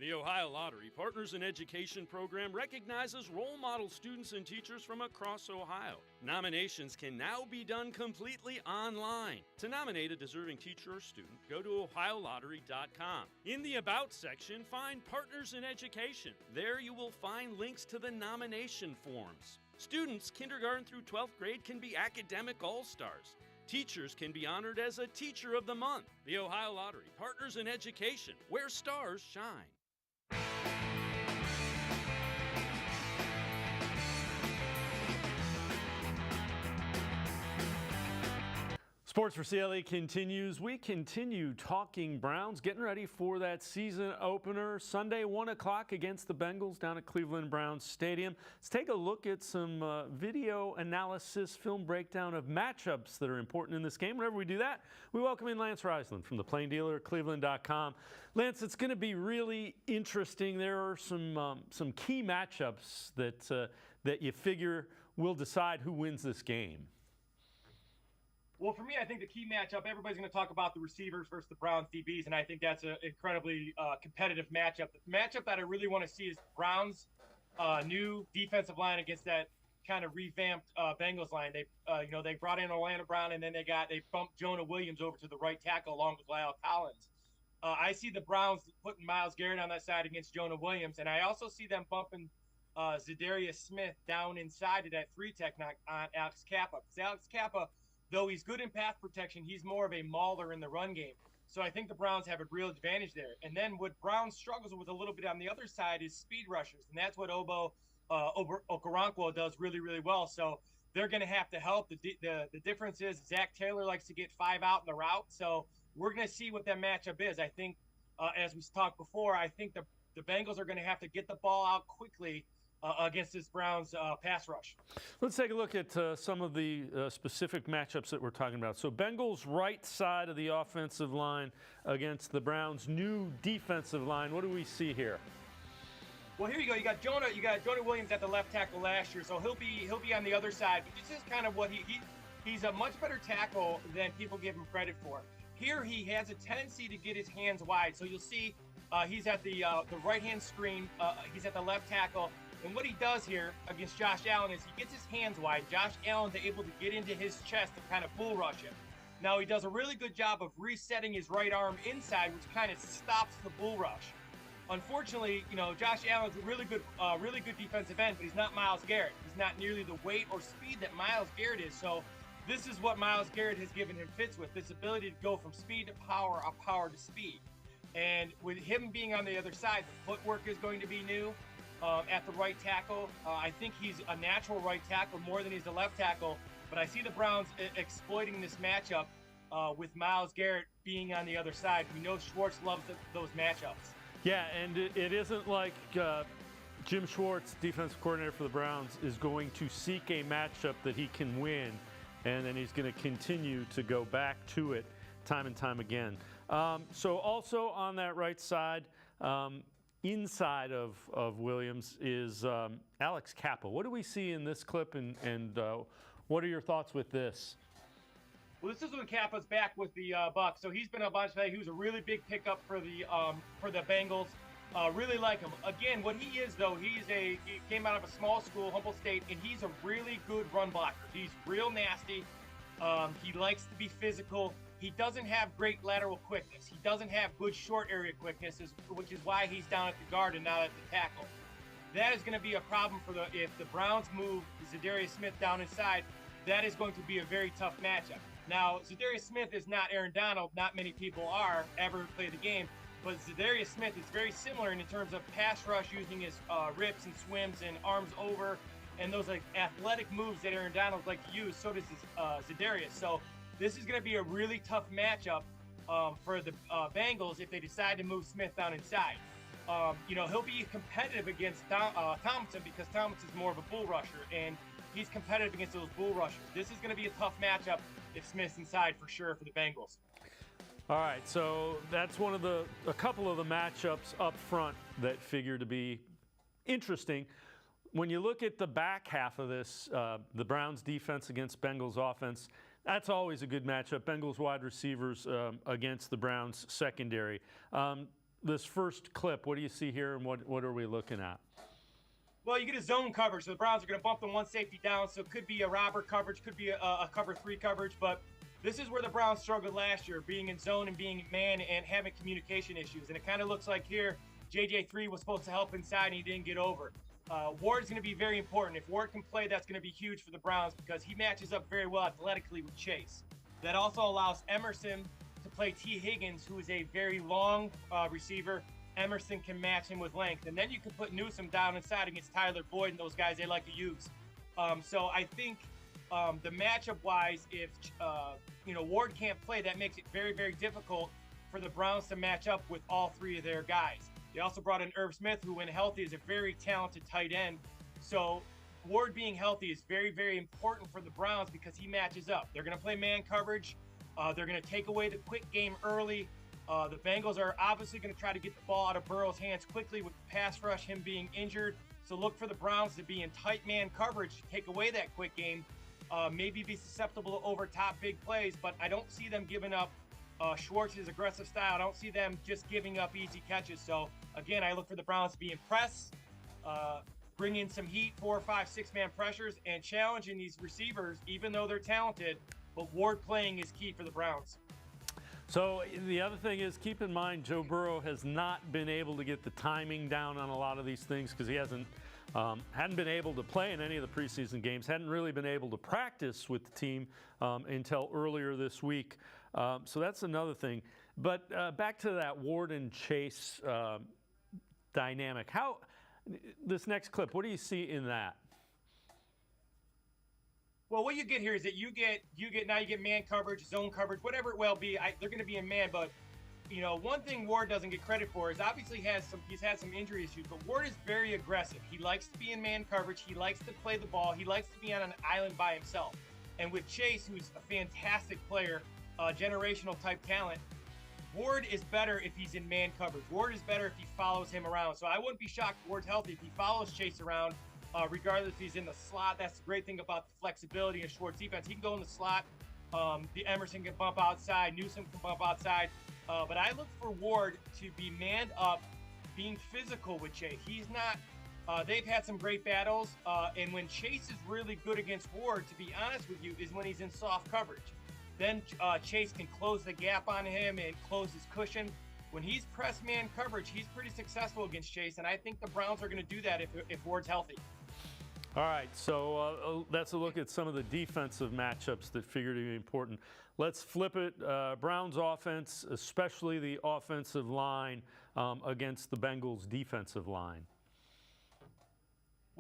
The Ohio Lottery Partners in Education program recognizes role model students and teachers from across Ohio. Nominations can now be done completely online. To nominate a deserving teacher or student, go to ohiolottery.com. In the About section, find Partners in Education. There you will find links to the nomination forms. Students kindergarten through 12th grade can be academic all-stars. Teachers can be honored as a Teacher of the Month. The Ohio Lottery Partners in Education, where stars shine. Sports for CLE continues. We continue talking Browns, getting ready for that season opener Sunday, 1 o'clock against the Bengals down at Cleveland Browns Stadium. Let's take a look at some video analysis, film breakdown of matchups that are important in this game. Whenever we do that, we welcome in Lance Reisland from the Plain Dealer at cleveland.com. Lance, it's going to be really interesting. There are some key matchups that you figure will decide who wins this game. Well, for me, I think the key matchup, everybody's going to talk about the receivers versus the Browns DBs, and I think that's an incredibly competitive matchup. The matchup that I really want to see is Browns' new defensive line against that kind of revamped Bengals line. They brought in Orlando Brown, and then they bumped Jonah Williams over to the right tackle along with Lyle Collins. I see the Browns putting Myles Garrett on that side against Jonah Williams, and I also see them bumping Zadarius Smith down inside of that 3-tech on Alex Kappa. Because Alex Kappa, though he's good in pass protection, he's more of a mauler in the run game. So I think the Browns have a real advantage there. And then what Browns struggles with a little bit on the other side is speed rushers. And that's what Okoronkwo does really, really well. So they're going to have to help. The difference is Zach Taylor likes to get 5 out in the route. So we're going to see what that matchup is. I think, as we talked before, I think the Bengals are going to have to get the ball out quickly against this Browns pass rush. Let's take a look at some of the specific matchups that we're talking about. So Bengals right side of the offensive line against the Browns' new defensive line. What do we see here? Well, here you go. You got Jonah Williams at the left tackle last year, so he'll be on the other side. But this is kind of what he's a much better tackle than people give him credit for. Here he has a tendency to get his hands wide. So you'll see he's at the right-hand screen. He's at the left tackle. And what he does here against Josh Allen is he gets his hands wide. Josh Allen's able to get into his chest and kind of bull rush him. Now, he does a really good job of resetting his right arm inside, which kind of stops the bull rush. Unfortunately, Josh Allen's a really good defensive end, but he's not Myles Garrett. He's not nearly the weight or speed that Myles Garrett is. So this is what Myles Garrett has given him fits with, this ability to go from speed to power, or power to speed. And with him being on the other side, the footwork is going to be new. At the right tackle, I think he's a natural right tackle more than he's a left tackle. But I see the Browns exploiting this matchup with Myles Garrett being on the other side. We know Schwartz loves those matchups. Yeah, and it isn't like Jim Schwartz, defensive coordinator for the Browns, is going to seek a matchup that he can win, and then he's going to continue to go back to it time and time again. So also on that right side, inside of Williams is Alex Kappa. What do we see in this clip, and what are your thoughts with this? Well, this is when Kappa's back with the Bucks, so he's been a bunch of. He was a really big pickup for the Bengals. Really like him. Again, what he is though, he came out of a small school, Humboldt State, and he's a really good run blocker. He's real nasty. He likes to be physical. He doesn't have great lateral quickness. He doesn't have good short area quickness, which is why he's down at the guard and not at the tackle. That is going to be a problem if the Browns move Zadarius Smith down inside. That is going to be a very tough matchup. Now, Zadarius Smith is not Aaron Donald. Not many people ever play the game. But Zadarius Smith is very similar in terms of pass rush, using his rips and swims and arms over, and those like athletic moves that Aaron Donald like to use. So does Zadarius. So this is going to be a really tough matchup for the Bengals if they decide to move Smith down inside. He'll be competitive against Tomlinson because Tomlinson's more of a bull rusher, and he's competitive against those bull rushers. This is going to be a tough matchup if Smith's inside for sure for the Bengals. All right, so that's a couple of the matchups up front that figure to be interesting. When you look at the back half of this, the Browns defense against Bengals offense, that's always a good matchup. Bengals wide receivers against the Browns secondary. This first clip, what do you see here, and what are we looking at? Well, you get a zone coverage, so the Browns are going to bump the one safety down, so it could be a robber coverage, could be a cover 3 coverage, but this is where the Browns struggled last year, being in zone and being man and having communication issues. And it kind of looks like here, JJ3 was supposed to help inside and he didn't get over. Ward's going to be very important. If Ward can play, that's going to be huge for the Browns because he matches up very well athletically with Chase. That also allows Emerson to play T. Higgins, who is a very long receiver. Emerson can match him with length. And then you can put Newsome down inside against Tyler Boyd and those guys they like to use. So I think the matchup-wise, if Ward can't play, that makes it very, very difficult for the Browns to match up with all 3 of their guys. They also brought in Irv Smith, who, when healthy, is a very talented tight end. So Ward being healthy is very, very important for the Browns because he matches up. They're going to play man coverage. They're going to take away the quick game early. The Bengals are obviously going to try to get the ball out of Burrow's hands quickly with the pass rush, him being injured. So look for the Browns to be in tight man coverage to take away that quick game. Maybe be susceptible to over top big plays, but I don't see them giving up Schwartz's aggressive style. I don't see them just giving up easy catches. So again, I look for the Browns to be in press, bring in some heat, 4, 5, 6-man pressures, and challenging these receivers, even though they're talented. But Ward playing is key for the Browns. So the other thing is, keep in mind, Joe Burrow has not been able to get the timing down on a lot of these things because he hadn't been able to play in any of the preseason games, hadn't really been able to practice with the team until earlier this week. So that's another thing. But back to that Ward and Chase dynamic. This next clip, what do you see in that? Well, what you get here is that you get man coverage, zone coverage, whatever it will be. They're going to be in man, but one thing Ward doesn't get credit for is obviously he's had some injury issues, but Ward is very aggressive. He likes to be in man coverage. He likes to play the ball. He likes to be on an island by himself. And with Chase, who's a fantastic player, generational type talent, Ward is better if he's in man coverage. Ward is better if he follows him around. So I wouldn't be shocked if Ward's healthy if he follows Chase around. Regardless if he's in the slot. That's the great thing about the flexibility in Schwartz defense. He can go in the slot. The Emerson can bump outside. Newsome can bump outside. But I look for Ward to be manned up, being physical with Chase. He's not they've had some great battles. And when Chase is really good against Ward, to be honest with you, is when he's in soft coverage. Then Chase can close the gap on him and close his cushion. When he's press man coverage, he's pretty successful against Chase. And I think the Browns are going to do that if Ward's healthy. All right, so that's a look at some of the defensive matchups that figure to be important. Let's flip it. Browns offense, especially the offensive line against the Bengals defensive line.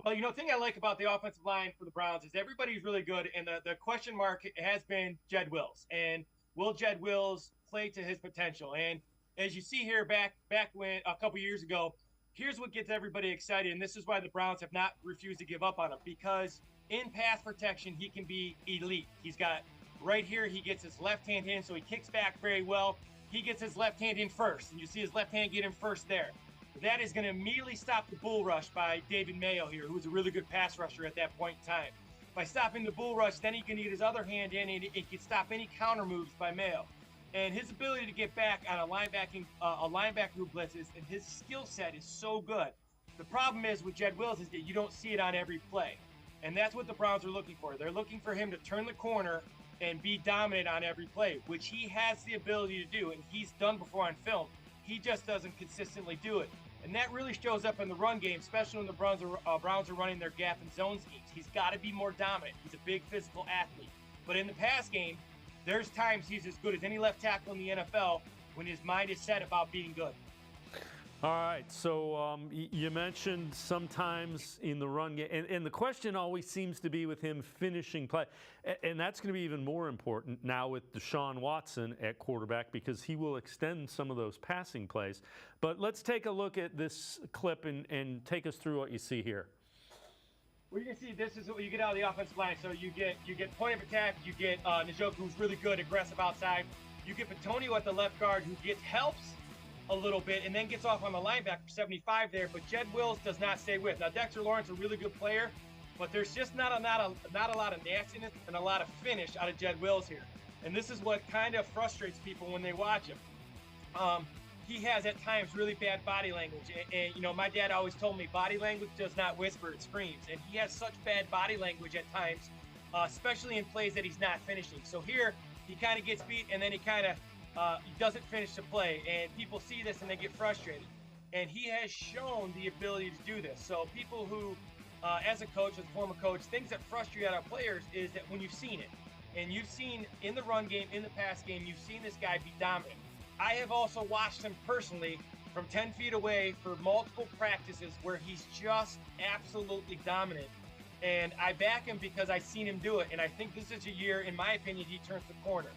Well, the thing I like about the offensive line for the Browns is everybody's really good, and the question mark has been Jed Wills. And will Jed Wills play to his potential? And as you see here back when a couple years ago, here's what gets everybody excited, and this is why the Browns have not refused to give up on him, because in pass protection, he can be elite. He's got right here, he gets his left hand in, so he kicks back very well. He gets his left hand in first, and you see his left hand get in first there. That is going to immediately stop the bull rush by David Mayo here, who's a really good pass rusher at that point in time. By stopping the bull rush, then he can get his other hand in and it can stop any counter moves by Mayo. And his ability to get back on a linebacker blitzes, and his skill set is so good. The problem is with Jed Wills is that you don't see it on every play. And that's what the Browns are looking for. They're looking for him to turn the corner and be dominant on every play, which he has the ability to do, and he's done before on film. He just doesn't consistently do it. And that really shows up in the run game, especially when the Browns are running their gap and zone schemes. He's got to be more dominant. He's a big physical athlete. But in the pass game, there's times he's as good as any left tackle in the NFL when his mind is set about being good. All right, so you mentioned sometimes in the run game, and the question always seems to be with him finishing play, and that's going to be even more important now with Deshaun Watson at quarterback because he will extend some of those passing plays. But let's take a look at this clip and take us through what you see here. Well, you can see this is what you get out of the offensive line. So you get point of attack, you get Njoku, who's really good, aggressive outside. You get Petonio at the left guard, who helps a little bit and then gets off on the linebacker 75 there, but Jed Wills does not stay with. Now, Dexter Lawrence, a really good player, but there's just not a lot of nastiness and a lot of finish out of Jed Wills here. And this is what kind of frustrates people when they watch him. He has at times really bad body language. And, you know, my dad always told me body language does not whisper, it screams. And he has such bad body language at times, especially in plays that he's not finishing. So here, he kind of gets beat and then he doesn't finish the play, and people see this and they get frustrated. And he has shown the ability to do this. So people who, as a coach, as a former coach, things that frustrate our players is that when you've seen it, and you've seen in the run game, in the pass game, you've seen this guy be dominant. I have also watched him personally from 10 feet away for multiple practices where he's just absolutely dominant. And I back him because I've seen him do it. And I think this is a year, in my opinion, he turns the corner.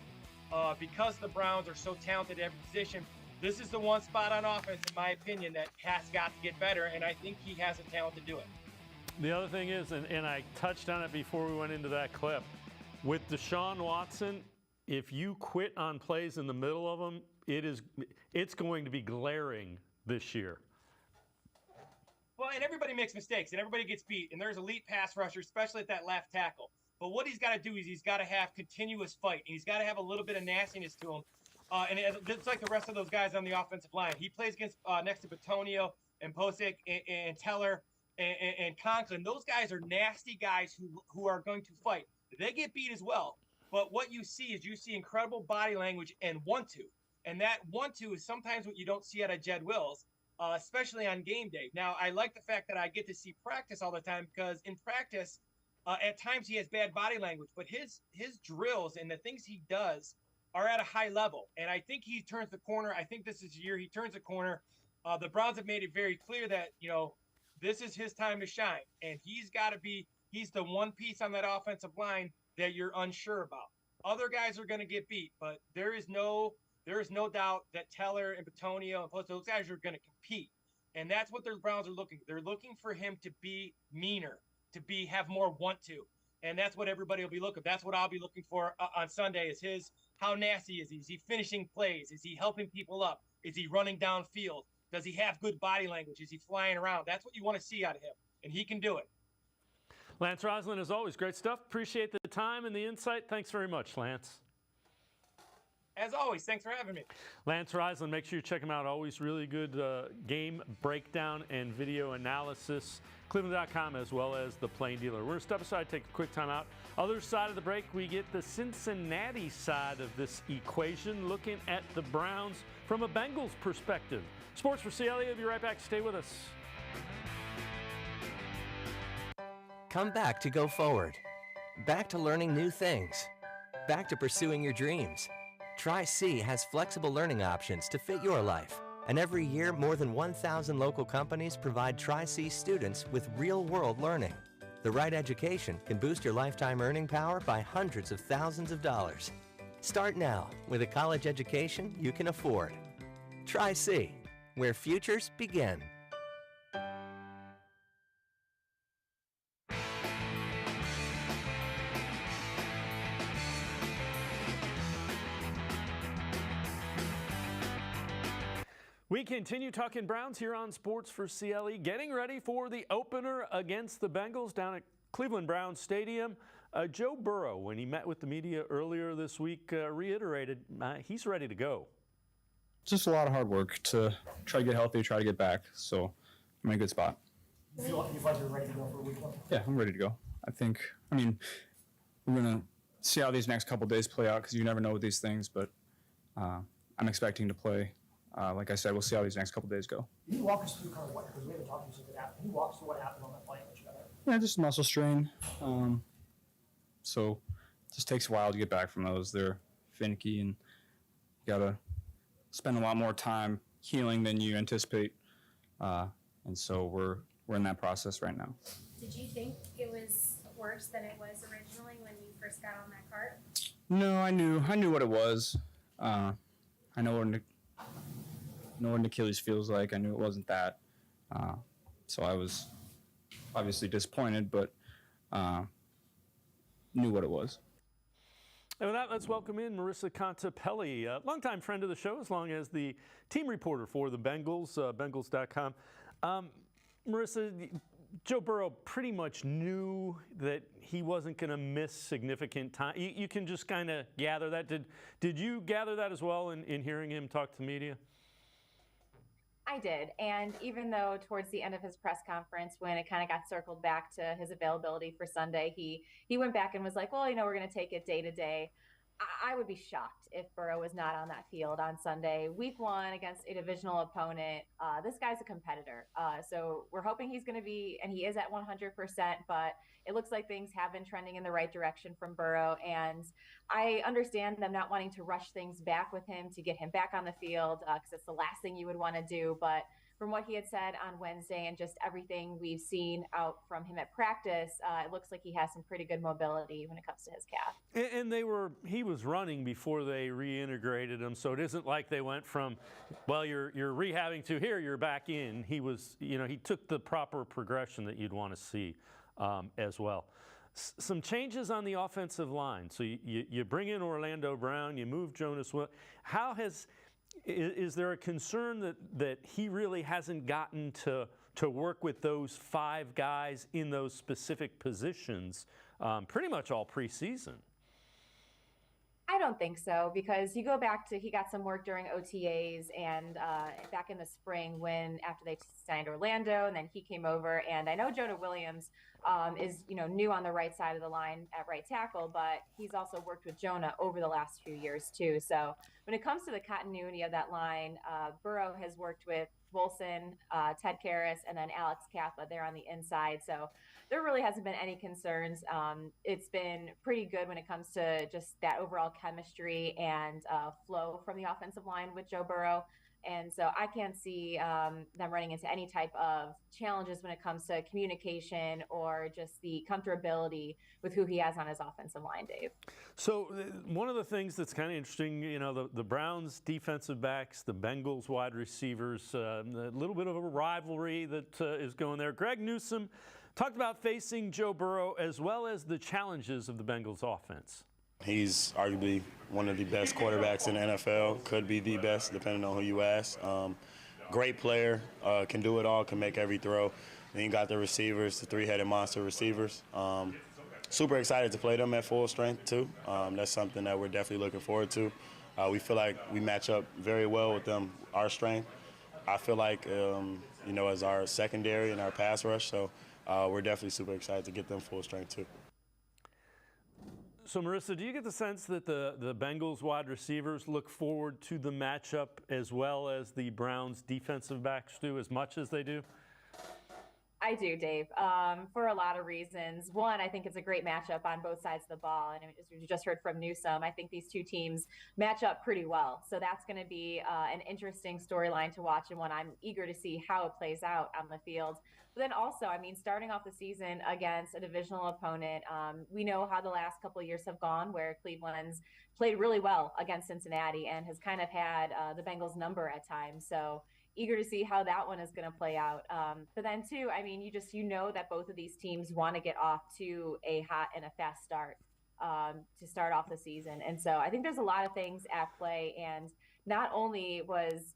Because the Browns are so talented at every position, this is the one spot on offense, in my opinion, that has got to get better, and I think he has the talent to do it. The other thing is, and I touched on it before we went into that clip, with Deshaun Watson, if you quit on plays in the middle of them, it's going to be glaring this year. Well, and everybody makes mistakes, and everybody gets beat, and there's elite pass rushers, especially at that left tackle. But what he's got to do is he's got to have continuous fight, and he's got to have a little bit of nastiness to him. And it's like the rest of those guys on the offensive line. He plays against next to Petonio and Posick and Teller and Conklin. Those guys are nasty guys who are going to fight. They get beat as well. But what you see is incredible body language and want-to. And that want-to is sometimes what you don't see out of Jed Wills, especially on game day. Now, I like the fact that I get to see practice all the time because in practice, at times he has bad body language, but his drills and the things he does are at a high level. And I think he turns the corner. I think this is the year he turns the corner. The Browns have made it very clear that, you know, this is his time to shine. And he's the one piece on that offensive line that you're unsure about. Other guys are going to get beat, but there is no doubt that Teller and Petonio and Post, those guys are going to compete. And that's what the Browns are looking. They're looking for him to be meaner, to have more want to. And that's what everybody will be looking. That's what I'll be looking for on Sunday is how nasty is he? Is he finishing plays? Is he helping people up? Is he running downfield? Does he have good body language? Is he flying around? That's what you want to see out of him, and he can do it. Lance Reisland, as always, great stuff. Appreciate the time and the insight. Thanks very much, Lance. As always, thanks for having me. Lance Reisland, make sure you check him out. Always really good game breakdown and video analysis. Cleveland.com as well as the Plain Dealer. We're going to step aside, take a quick time out. Other side of the break, we get the Cincinnati side of this equation, looking at the Browns from a Bengals perspective. Sports4CLE, we'll be right back. Stay with us. Come back to go forward. Back to learning new things. Back to pursuing your dreams. Tri-C has flexible learning options to fit your life. And every year, more than 1,000 local companies provide Tri-C students with real-world learning. The right education can boost your lifetime earning power by hundreds of thousands of dollars. Start now with a college education you can afford. Tri-C, where futures begin. We continue talking Browns here on Sports4CLE, getting ready for the opener against the Bengals down at Cleveland Browns Stadium. Joe Burrow, when he met with the media earlier this week, reiterated he's ready to go. Just a lot of hard work to try to get healthy, try to get back. So I'm in a good spot. You feel like you're ready to go for week one? Yeah, I'm ready to go. We're going to see how these next couple days play out because you never know with these things, but I'm expecting to play. Like I said, we'll see how these next couple days go. Can you walk us through kind of what, because we haven't talked to you since it happened, can you walk us through what happened on that flight that you got out? Yeah, just muscle strain. So it just takes a while to get back from those. They're finicky and you got to spend a lot more time healing than you anticipate. And so we're in that process right now. Did you think it was worse than it was originally when you first got on that cart? No, I knew what it was. I know what an Achilles feels like. I knew it wasn't that. So I was obviously disappointed, but knew what it was. And with that, let's welcome in Marisa Contipelli, a longtime friend of the show, as long as the team reporter for the Bengals, Bengals.com. Marisa, Joe Burrow pretty much knew that he wasn't going to miss significant time. You can just kind of gather that. Did you gather that as well in hearing him talk to the media? I did. And even though towards the end of his press conference, when it kind of got circled back to his availability for Sunday, he went back and was like, well, we're going to take it day to day. I would be shocked if Burrow was not on that field on Sunday. Week one against a divisional opponent. This guy's a competitor. So we're hoping he's going to be, and he is at 100%, but it looks like things have been trending in the right direction from Burrow. And I understand them not wanting to rush things back with him to get him back on the field because it's the last thing you would want to do. But from what he had said on Wednesday and just everything we've seen out from him at practice, it looks like he has some pretty good mobility when it comes to his calf. And he was running before they reintegrated him, so it isn't like they went from, well, you're rehabbing to here, you're back in. He was, he took the proper progression that you'd want to see as well. Some changes on the offensive line. So you bring in Orlando Brown, you move Jonas. Is there a concern that he really hasn't gotten to work with those five guys in those specific positions pretty much all preseason? I don't think so, because you go back to, he got some work during OTAs and back in the spring after they signed Orlando, and then he came over. And I know Jonah Williams is new on the right side of the line at right tackle, but he's also worked with Jonah over the last few years too. So when it comes to the continuity of that line, Burrow has worked with Wilson, Ted Karras, and then Alex Kappa there on the inside. So there really hasn't been any concerns. It's been pretty good when it comes to just that overall chemistry and flow from the offensive line with Joe Burrow. And so I can't see them running into any type of challenges when it comes to communication or just the comfortability with who he has on his offensive line, Dave. So one of the things that's kind of interesting, the Browns defensive backs, the Bengals wide receivers, a little bit of a rivalry that is going there. Greg Newsome talked about facing Joe Burrow as well as the challenges of the Bengals offense. He's arguably one of the best quarterbacks in the NFL, could be the best, depending on who you ask. Great player, can do it all, can make every throw. Then you got the receivers, the three-headed monster receivers. Super excited to play them at full strength, too. That's something that we're definitely looking forward to. We feel like we match up very well with them, our strength. I feel like, as our secondary and our pass rush, so we're definitely super excited to get them full strength, too. So, Marisa, do you get the sense that the Bengals wide receivers look forward to the matchup as well as the Browns defensive backs do, as much as they do? I do, Dave, for a lot of reasons. One, I think it's a great matchup on both sides of the ball. And as you just heard from Newsome, I think these two teams match up pretty well. So that's going to be an interesting storyline to watch and one I'm eager to see how it plays out on the field. But then also, starting off the season against a divisional opponent, we know how the last couple of years have gone where Cleveland's played really well against Cincinnati and has kind of had the Bengals number at times. So eager to see how that one is going to play out. But then too, you know that both of these teams want to get off to a hot and a fast start to start off the season. And so I think there's a lot of things at play. And not only was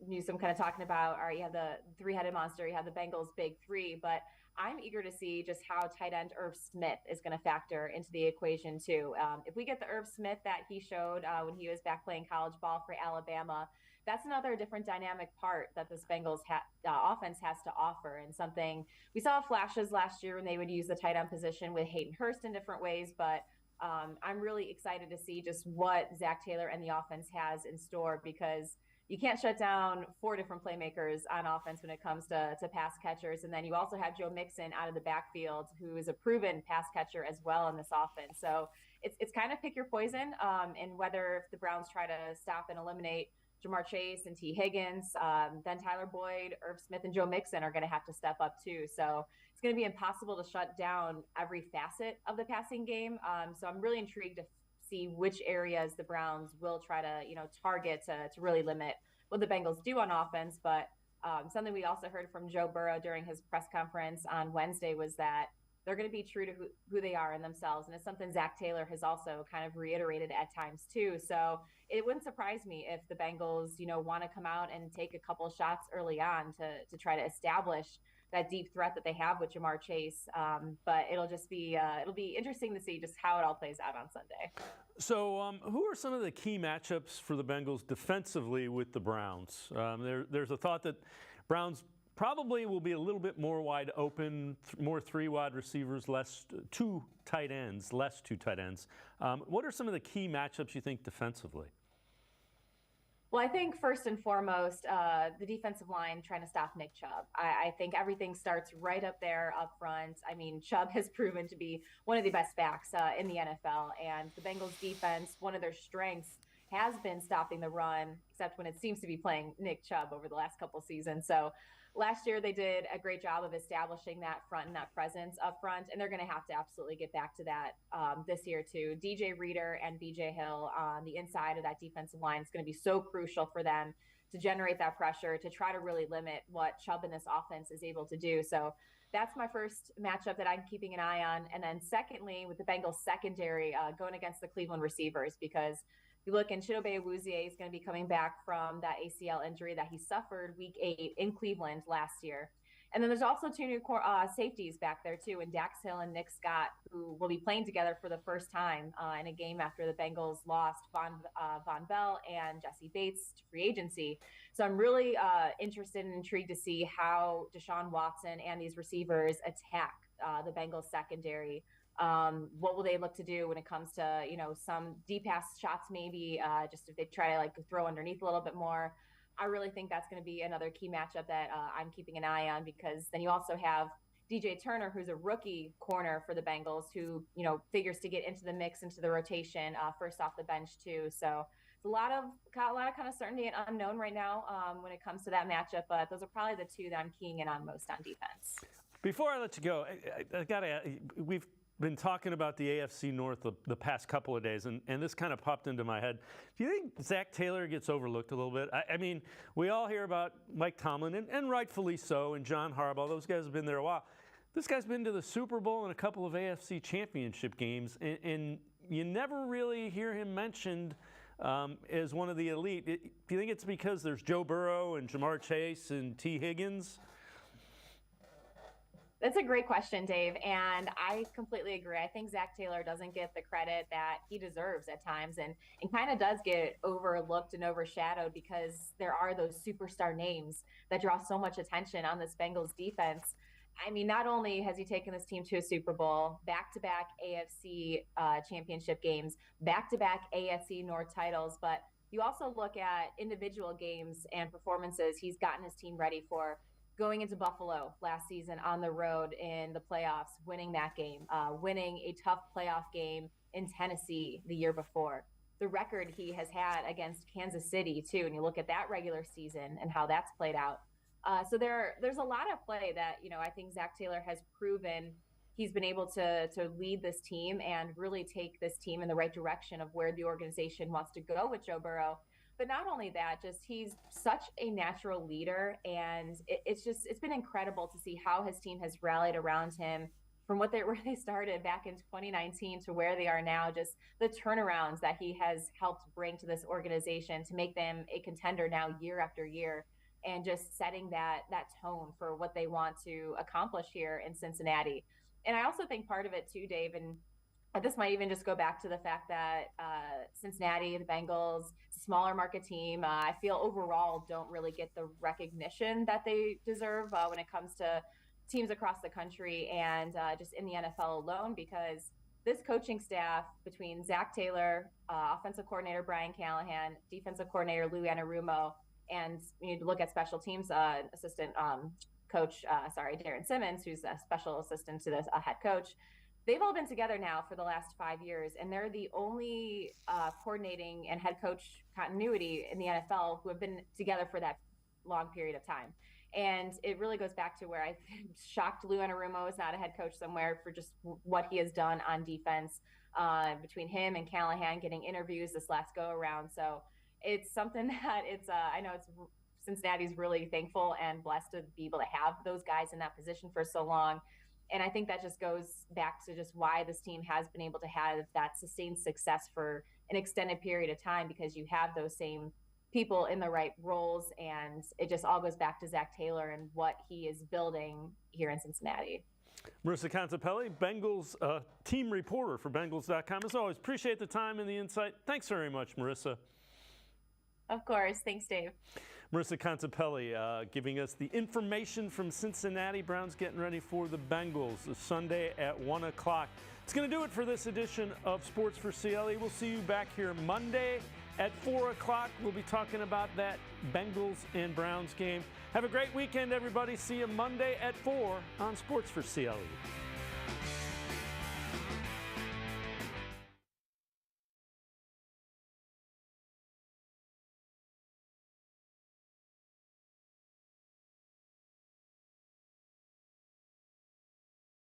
Newsome kind of talking about, all right, you have the three-headed monster, you have the Bengals big three, but I'm eager to see just how tight end Irv Smith is going to factor into the equation too. If we get the Irv Smith that he showed when he was back playing college ball for Alabama, that's another different dynamic part that this Bengals offense has to offer, and something we saw flashes last year when they would use the tight end position with Hayden Hurst in different ways. But I'm really excited to see just what Zach Taylor and the offense has in store, because you can't shut down 4 different playmakers on offense when it comes to pass catchers. And then you also have Joe Mixon out of the backfield, who is a proven pass catcher as well in this offense. So it's kind of pick your poison, and whether if the Browns try to stop and eliminate Jamar Chase and T. Higgins, then Tyler Boyd, Irv Smith, and Joe Mixon are going to have to step up too. So it's going to be impossible to shut down every facet of the passing game. So I'm really intrigued to see which areas the Browns will try to, target to really limit what the Bengals do on offense. But something we also heard from Joe Burrow during his press conference on Wednesday was that they're going to be true to who they are in themselves. And it's something Zach Taylor has also kind of reiterated at times too. So it wouldn't surprise me if the Bengals, want to come out and take a couple shots early on to try to establish that deep threat that they have with Jamar Chase. But it'll be interesting to see just how it all plays out on Sunday. So who are some of the key matchups for the Bengals defensively with the Browns? There's a thought that Browns probably will be a little bit more wide open, more 3 wide receivers, less 2 tight ends. What are some of the key matchups you think defensively? Well, I think first and foremost, the defensive line trying to stop Nick Chubb. I think everything starts right up there up front. I mean, Chubb has proven to be one of the best backs in the NFL, and the Bengals defense, one of their strengths has been stopping the run, except when it seems to be playing Nick Chubb over the last couple seasons. So last year they did a great job of establishing that front and that presence up front, and they're going to have to absolutely get back to that this year too. DJ Reader and BJ Hill on the inside of that defensive line is going to be so crucial for them to generate that pressure, to try to really limit what Chubb in this offense is able to do. So that's my first matchup that I'm keeping an eye on. And then secondly, with the Bengals secondary going against the Cleveland receivers, because you look, and Chidobe Awuzie is going to be coming back from that ACL injury that he suffered week 8 in Cleveland last year. And then there's also 2 new safeties back there too, and Dax Hill and Nick Scott, who will be playing together for the first time in a game after the Bengals lost Von Bell and Jesse Bates to free agency. So I'm really interested and intrigued to see how Deshaun Watson and these receivers attack the Bengals secondary. What will they look to do when it comes to, some deep pass shots, maybe just if they try to throw underneath a little bit more. I really think that's going to be another key matchup that I'm keeping an eye on, because then you also have DJ Turner, who's a rookie corner for the Bengals, who, figures to get into the mix, into the rotation first off the bench too. So it's a lot of kind of certainty and unknown right now when it comes to that matchup. But those are probably the 2 that I'm keying in on most on defense. Before I let you go, I got to. We've been talking about the AFC North the past couple of days, and this kind of popped into my head. Do you think Zach Taylor gets overlooked a little bit? I mean, we all hear about Mike Tomlin, and rightfully so, and John Harbaugh. Those guys have been there a while. This guy's been to the Super Bowl and a couple of AFC championship games, and you never really hear him mentioned as one of the elite. Do you think it's because there's Joe Burrow and Jamar Chase and T. Higgins? That's a great question, Dave, and I completely agree. I think Zach Taylor doesn't get the credit that he deserves at times, and kind of does get overlooked and overshadowed because there are those superstar names that draw so much attention on this Bengals defense. I mean, not only has he taken this team to a Super Bowl, back-to-back AFC championship games, back-to-back AFC North titles, but you also look at individual games and performances he's gotten his team ready for. Going into Buffalo last season on the road in the playoffs, winning that game, winning a tough playoff game in Tennessee the year before. The record he has had against Kansas City too, and you look at that regular season and how that's played out. So there's a lot of play that, I think Zach Taylor has proven he's been able to lead this team and really take this team in the right direction of where the organization wants to go with Joe Burrow. But not only that, just he's such a natural leader, and it's been incredible to see how his team has rallied around him from where they started back in 2019 to where they are now. Just the turnarounds that he has helped bring to this organization to make them a contender now year after year. and just setting that tone for what they want to accomplish here in Cincinnati. And I also think part of it too, Dave, and this might even just go back to the fact that Cincinnati, the Bengals, smaller market team, I feel overall don't really get the recognition that they deserve when it comes to teams across the country and just in the NFL alone, because this coaching staff between Zach Taylor, offensive coordinator Brian Callahan, defensive coordinator Lou Anarumo, and you need to look at special teams assistant coach, Darren Simmons, who's a special assistant to the head coach. They've all been together now for the last 5 years, and they're the only coordinating and head coach continuity in the NFL who have been together for that long period of time. And it really goes back to where I'm shocked Lou Anarumo is not a head coach somewhere for just what he has done on defense between him and Callahan getting interviews this last go around. So it's something that I know Cincinnati's really thankful and blessed to be able to have those guys in that position for so long. And I think that just goes back to just why this team has been able to have that sustained success for an extended period of time, because you have those same people in the right roles, and it just all goes back to Zach Taylor and what he is building here in Cincinnati. Marisa Contipelli, Bengals team reporter for Bengals.com. As always, appreciate the time and the insight. Thanks very much, Marisa. Of course. Thanks, Dave. Marisa Contipelli giving us the information from Cincinnati. Browns getting ready for the Bengals Sunday at 1 o'clock. It's going to do it for this edition of Sports for CLE. We'll see you back here Monday at 4 o'clock. We'll be talking about that Bengals and Browns game. Have a great weekend, everybody. See you Monday at 4 on Sports for CLE.